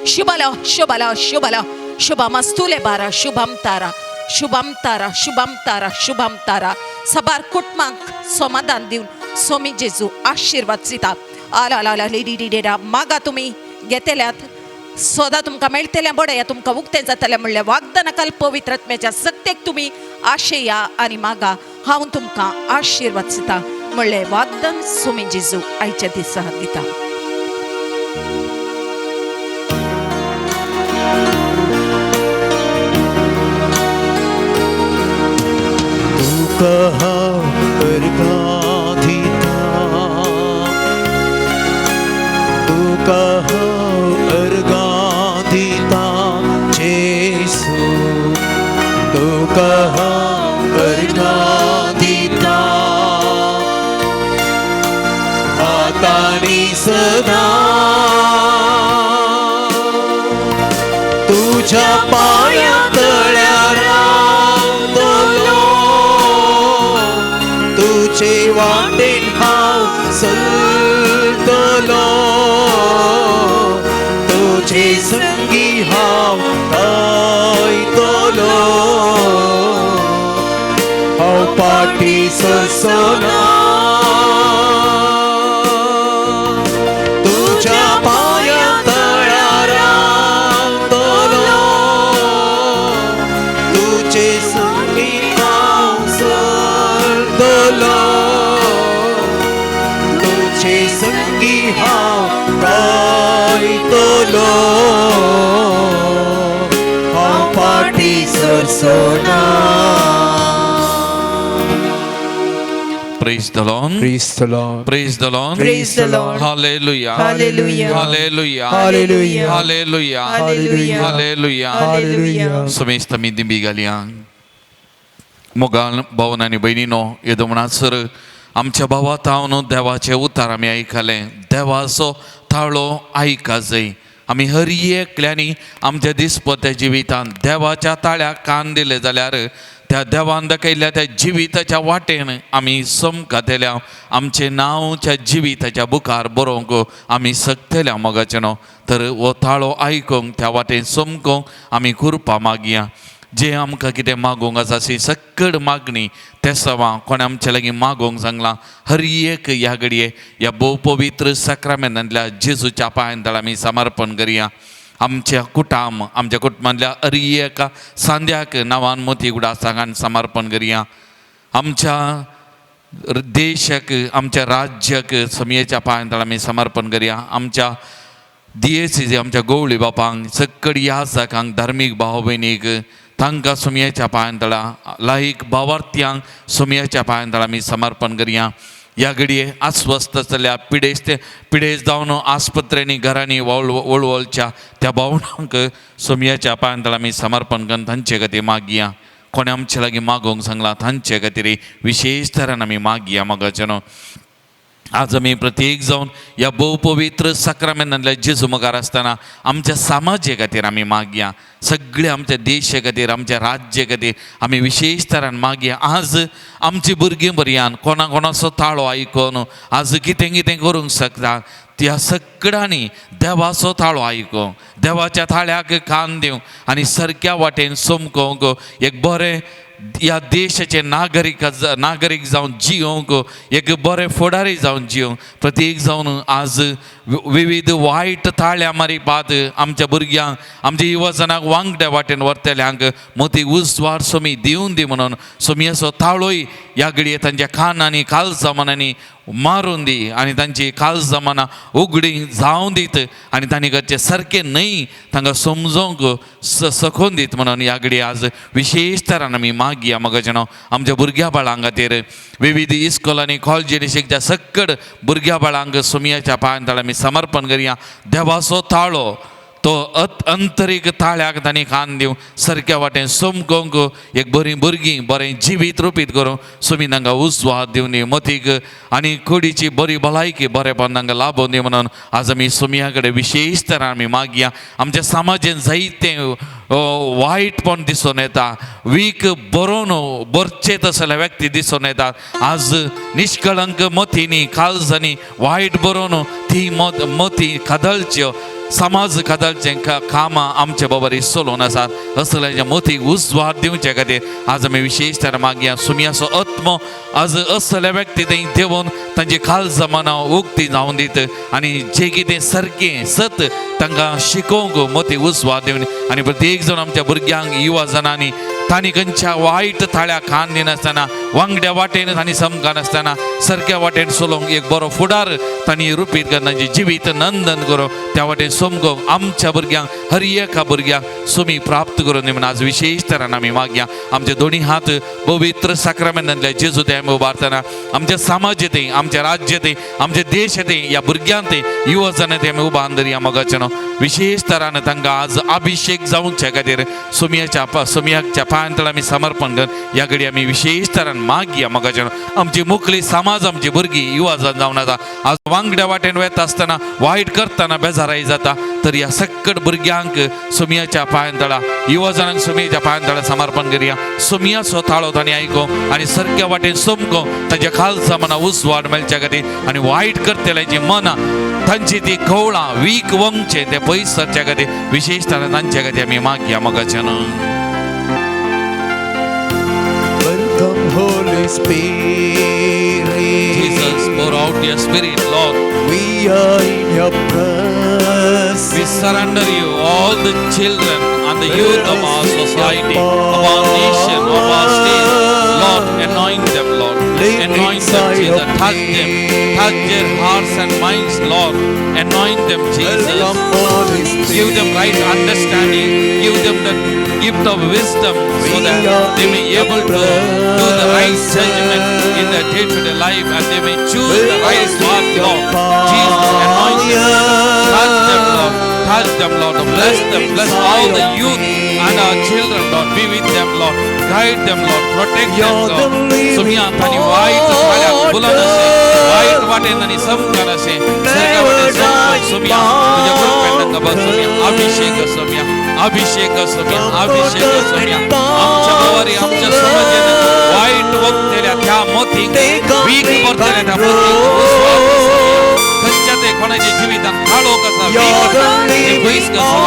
शुभला शुभला शुभला शुभमस्तुले बारा शुभम तारा शुभम तारा शुभम तारा शुभम तारा सबार कुटुंबाक समाधान दिवन सोमी जेजू आशीर्वाद दिता आला ला ला लिडीडीडा मागा तुम्ही घेतल्यात सोदा तुमकां मेळटलें बडें तुमकां उक्तें जातलें म्हणलें वागदान काल पवित्र आत्म्याच्या सत्तेक तुमी आशेया आनी मागा हांव तुमकां आशीर्वाद दिता म्हणलें वागदान सोमी जेजू आयच्या दिसा दिता कहा अर्घाधिता तू कहा अर्घाधिता जेसू तू कहा अर्घाधिता आतानी सदा तुझ्या पाया तुझे वाटेन हांव चलतलो तुझे संगी हांव गायतलो हांव पाटी सरसना तुझ्या पाया तळ्यार रावतलो तुझे संगी हांव चलतलो तुझे संगी हांव गायतलो हांव पाटी सरसना Praise the Lord. Praise the Lord. Praise the Lord. Praise the Lord. Hallelujah. Hallelujah. Hallelujah. Hallelujah. Hallelujah. Hallelujah. Hallelujah. Hallelujah. Sumista mi dimbigalia. मोगाल भावन आनी बहिणीनो येदो म्हणसर आमच्या भावात हांव देवाचे उतार आमी आयकले देवाचो ताळो आयका जाय आमी हर एकल्यानी आमच्या दिसपट्या जिवितांत देवाच्या ताळ्याक कान दिले जाल्यार त्या देवान दाखयल्ल्या त्या जिविताच्या वाटेन आमी समकतेल्या आमचे नांवच्या जिविताच्या बुकार बरोवंक आमी सकतल्या मोगाचे न्हू तर हो ताळो आयकूंक त्या वाटेन समकूंक आमी कृपा मागया जे आमकां कितें मागोवंक आसा ती सकड मागणी ते सवां कोणे आमचे लागीं मागोवंक सांगलां हर एक ह्या घडये ह्या भोव पवित्र सक्रामेंतांतल्या जेजूच्या पांयांतळ आमी समर्पण करया आमच्या आमच्या कुटुंबांतल्या हर एका सांद्याक नांवान मोती गुडा सांगान समर्पण करया आमच्या देशाक आमच्या राज्याक सुमयेच्या पांयांतळ आमी समर्पण करया. आमच्या दियेसी आमच्या गवळी बापांक सक्कड यासाकांक धार्मीक भाव भयणीक तांकां सुमयेच्या पांयांतळा लायक भावार्थ्यांक सुमयेच्या पांयांतळ आमी समर्पण करया. ह्या घडये अस्वस्थ जाल्ल्या पिडेस्त जावन आस्पत्र्यांनी घरांनी वळवळच्या त्या भावनांक सुमयेच्या पांयांतळ आमी समर्पण करून तांचे खातीर मागया. कोणे आमचे लागीं मागोवंक सांगला तांचे खातीर विशेश तरेन आमी मागया. मोगाचेनो आज आमी प्रत्येक जावन ह्या भोव पवित्र साक्रामेंतांतल्या जेजू मुखार आसतना आमच्या समाजा खातीर आमी मागया. सगळे आमच्या देशा खातीर आमच्या राज्या खातीर आमी विशेश तरान मागया. आज आमची भुरगीं भरयान कोणाचो ताळो आयकून आज कितें कितें करूंक शकता त्या सगळ्यांनी देवाचो ताळो आयको देवाच्या ताळ्याक कान दिवंक आनी सारक्या वाटेन सोमकोवंक एक बरें ह्या देशाचे नागरीक जावन जियोंक एक बरें फुडारी जावन जियोंक प्रत्येक जावन आज विविध वायट ताळ्या मारीपात आमच्या भुरग्यांक आमच्या युवजनांक वांगड्या वाटेन व्हरतल्यांक मोठी उजवाड सोमी दिवन दी म्हणून सोमयाचो ताळोय ह्या घडये तांच्या कानांनी काल जमान्यांनी मारून दी आनी तांची काल जमाना उगडी जावं दीत आनी तांणी करचे सारकें न्हय तांकां समजोवंक सखोवन दीत म्हणून ह्या घडये आज विशेष तरान आमी मागया. मोगाचेनो आमच्या भुरग्या बाळां खातीर विविध इस्कॉलांनी कॉलेजींनी शिकच्या सक्कड भुरग्या बाळांक सुमयाच्या पांयांतळ आमी समर्पण करया. देवाचो ताळो तो अंतरीक ताळ्याक तांणी कान दिवं सारक्या वाटेन सोमकोवंक एक बरीं भुरगीं बरें जिवीत रुपीत करूं सुमी तांकां उजवाड दिवन दी मतीक आनी कुडीची बरी भलायकी बरेपण तांकां लाभोवन दी म्हणून आज आमी सुमया कडेन विशेश तरान आमी मागया. आमच्या समाजान जायतें वायटपण दिसून येता वीक बरचे तसले व्यक्ती दिसून येतात. आज निश्कळंक मतींनी काळजांनी वायट बरोवन ती मती कदळच्यो समाज कदळचें कामां आमचे बरोबर चलून आसात. असल्याच्या मतीक उजवाड दिवचे खातीर आज आमी विशेश तरान मागया. सुमयाचो आत्मो आज असले व्यक्ती थंय देवून तांची काल जमाना उक्ती जावन दीत आनी जें कितें सारकें सत तांकां शिकोवंक मती उजवाड दिवन आनी प्रत्येक जाण आमच्या भुरग्यांक युवा जनांनी तांणी खंयच्या वायट ताळ्या कान दिनासतना वांगड्या वाटेन तांणी समकान आसतना सारक्या वाटेन चलोवंक एक बरो फुडार तांणी रुपीत करून तांचें जिवीत नंदन करूं त्या वाटेन सोमकोवंक आमच्या भुरग्यांक हर एका भुरग्यांक सुमी प्राप्त करून दी म्हणून आज विशेष तरान आमी मागया. आमचे दोनी हात पवित्र साक्रामेंतांतल्या जेजू ते आमी उबारतना आमच्या समाजांतय आमच्या राज्यातय आमच्या देशांतय ह्या भुरग्यांतय युवजनांतय आमी उबारून दवरया. मोगाचेनो विशेष तरान तांकां आज अभिषेक जावंचे खातीर सुमयाच्या पांयांतळ आमी समर्पण करून ह्या घडये आमी विशेष तरान मागया. मोगाचेनो आमची मुखली समाज आमची भुरगीं युवजन जावन आसा आज वांगड्या वाटेन वता आसतना वायट करतना बेजाराय जाता तर ह्या सक्कड भुरग्यांक सुमयाच्या पांयांतळा युवजनांक सुमयाच्या पांयांतळा समर्पण करया. सुमयाचो ताळो तांणी आयको आनी सारक्या वाटेन सोमको तांच्या खालसा मना उजवाड मेळच्या खातीर आनी वायट करतल्यांची मनां तांची ती कवळां वीक वंगचे ते पयस सरच्या खातीर विशेष तरान तांच्या खातीर आमी मागया. मोगाचेनो Welcome, Holy Spirit. Jesus, pour out your spirit, Lord. We are in your presence. We surrender you, all the children and the youth of our society, of our nation, of our state. Lord, anoint them, Lord. Anoint them, Jesus. Touch them. Touch their hearts and minds, Lord. Anoint them, Jesus. Welcome, Holy Spirit. Give them right understanding. Give them the gift of wisdom so that they may be able to do the right judgment in their day-to-day life and they may choose the right path, Lord. Jesus, anoint them. Touch them, Lord. Touch them, Lord. Bless them. Bless all the youth and our children, Lord. Be with them, Lord. Guide them, Lord. Protect them, Lord. Sumya tani white thalya bulan ase. White waten tani samkan ase. Sarga waten samkan Sumya. Tuja gulpen nanga bas Sumya. Abhishek Sumya. Abhishek Sumya. Abhishek Sumya. Amcha bavari amcha samajena. White वक्तेल्या त्या मोतीक weak परतल्या त्या मोतीक खंयच्या ते कोणाच्या जिवितांत काळो कसा वीक पयस कसा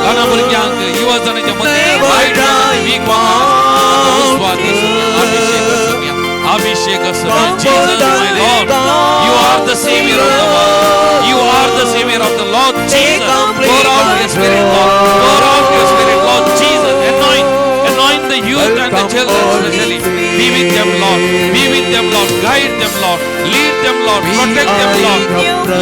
घरा भुरग्यांक युवजनाच्या मतीक वायट वीक उस्वाद अभिषेक Jesus my Lord, you are the savior of the world, you are the savior of the Lord Jesus. Pour out your spirit, Lord. Pour out your spirit, Lord Jesus. Anoint the youth and the children especially. Be with them, Lord. Be with them, Lord. Guide them, Lord. Lead them, Lord. Protect them, Lord.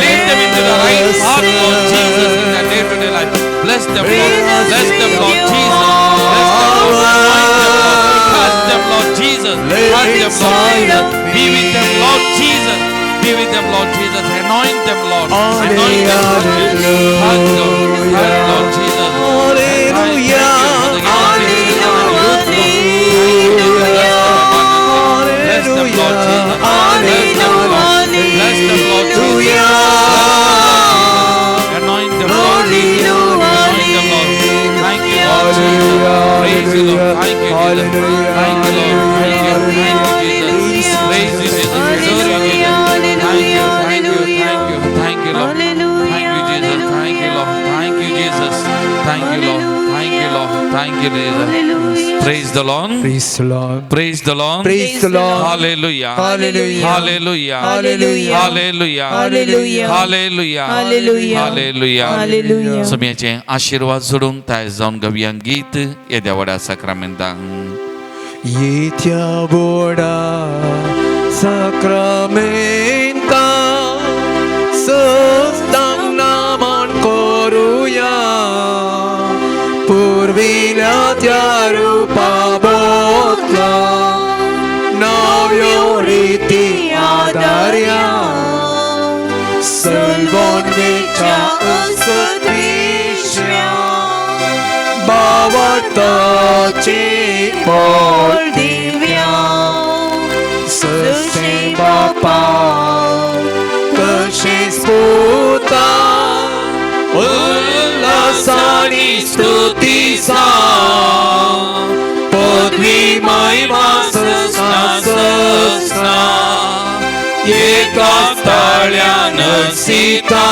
Lead them into the right path, Lord Jesus, in their day-to-day life. Bless them, Lord. Bless them, Lord Jesus. Bless them, Lord. Touch them, Lord Jesus. Touch them, Lord Jesus. Be with them, Lord Jesus. Be with them, Lord Jesus. Anoint them, Lord. Anoint them, Lord Jesus. Touch them. Touch, Lord Jesus. Hallelujah. Bless them, Lord Jesus. Bless them, Lord. Bless them, Lord Jesus. Anoint them, Lord Jesus. Anoint them, Lord. Thank you, Lord Jesus. Praise you, Lord. Thank you, Jesus. Thank you, Lord. Thank you, Jesus. Praise you, Jesus. Adore you, Jesus. Thank you, thank you, thank you, thank you, Lord. Thank you, Jesus. Thank you, Lord. Thank you, Jesus. Thank you, Lord. Thank you, Lord. Thank you, Jesus. Praise the Lord. Praise the Lord. Praise the Lord. Praise the Lord. Hallelujah. Hallelujah. Hallelujah. Hallelujah. Hallelujah. Hallelujah. Hallelujah. Hallelujah. Hallelujah. Hallelujah. Sumiaचे आशीर्वाद जोडून ताय जाऊन गावया गीत येद्या वडा साक्रामेंतां येत्या बोडा साक्रामेंता संस्थान Naaman करूया पूर्वीला त्या रूपा बोतला नव्यो रीती आदार्या सलवणेच्या असत्विश्या बावताचे पोळ दिव्या ससे बापा कशेच पुता उल्हासानी स्तुतीसा पदवी महिमा ससना ससना एकाच ताळ्यान सीता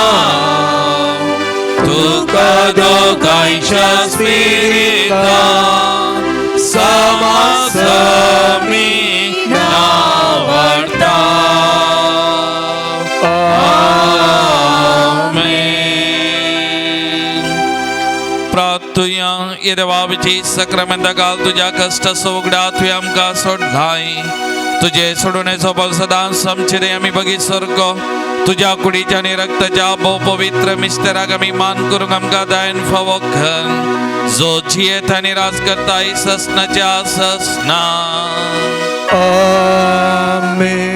तुका दोगांच्या स्पिरिता समासमी नावडता आमेन. प्रार्थुया येद्या बाबची सक्रामेंता घाल तुझ्या कष्ट सोगडा तुवें आमकां सोडलाय तुझे सोडूनेचो बल सदांच आमचेर आमी बगी सर्ग तुझ्या कुडीच्या आणि रक्ताच्या भोव पवित्र मिस्टराक आमी मान करूंक आमकां दायन फावो कर जो जियेत आनी राज करता ससनाच्या ससना आमेन.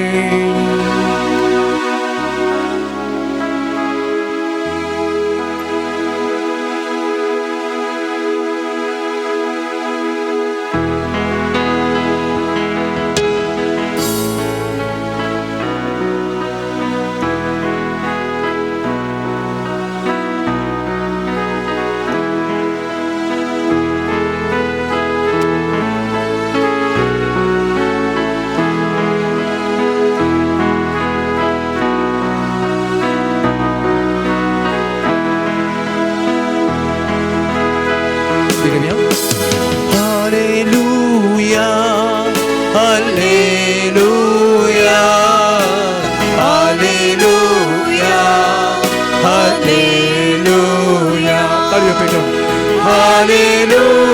Hallelujah, hallelujah, hallelujah, hallelujah. Hallelujah.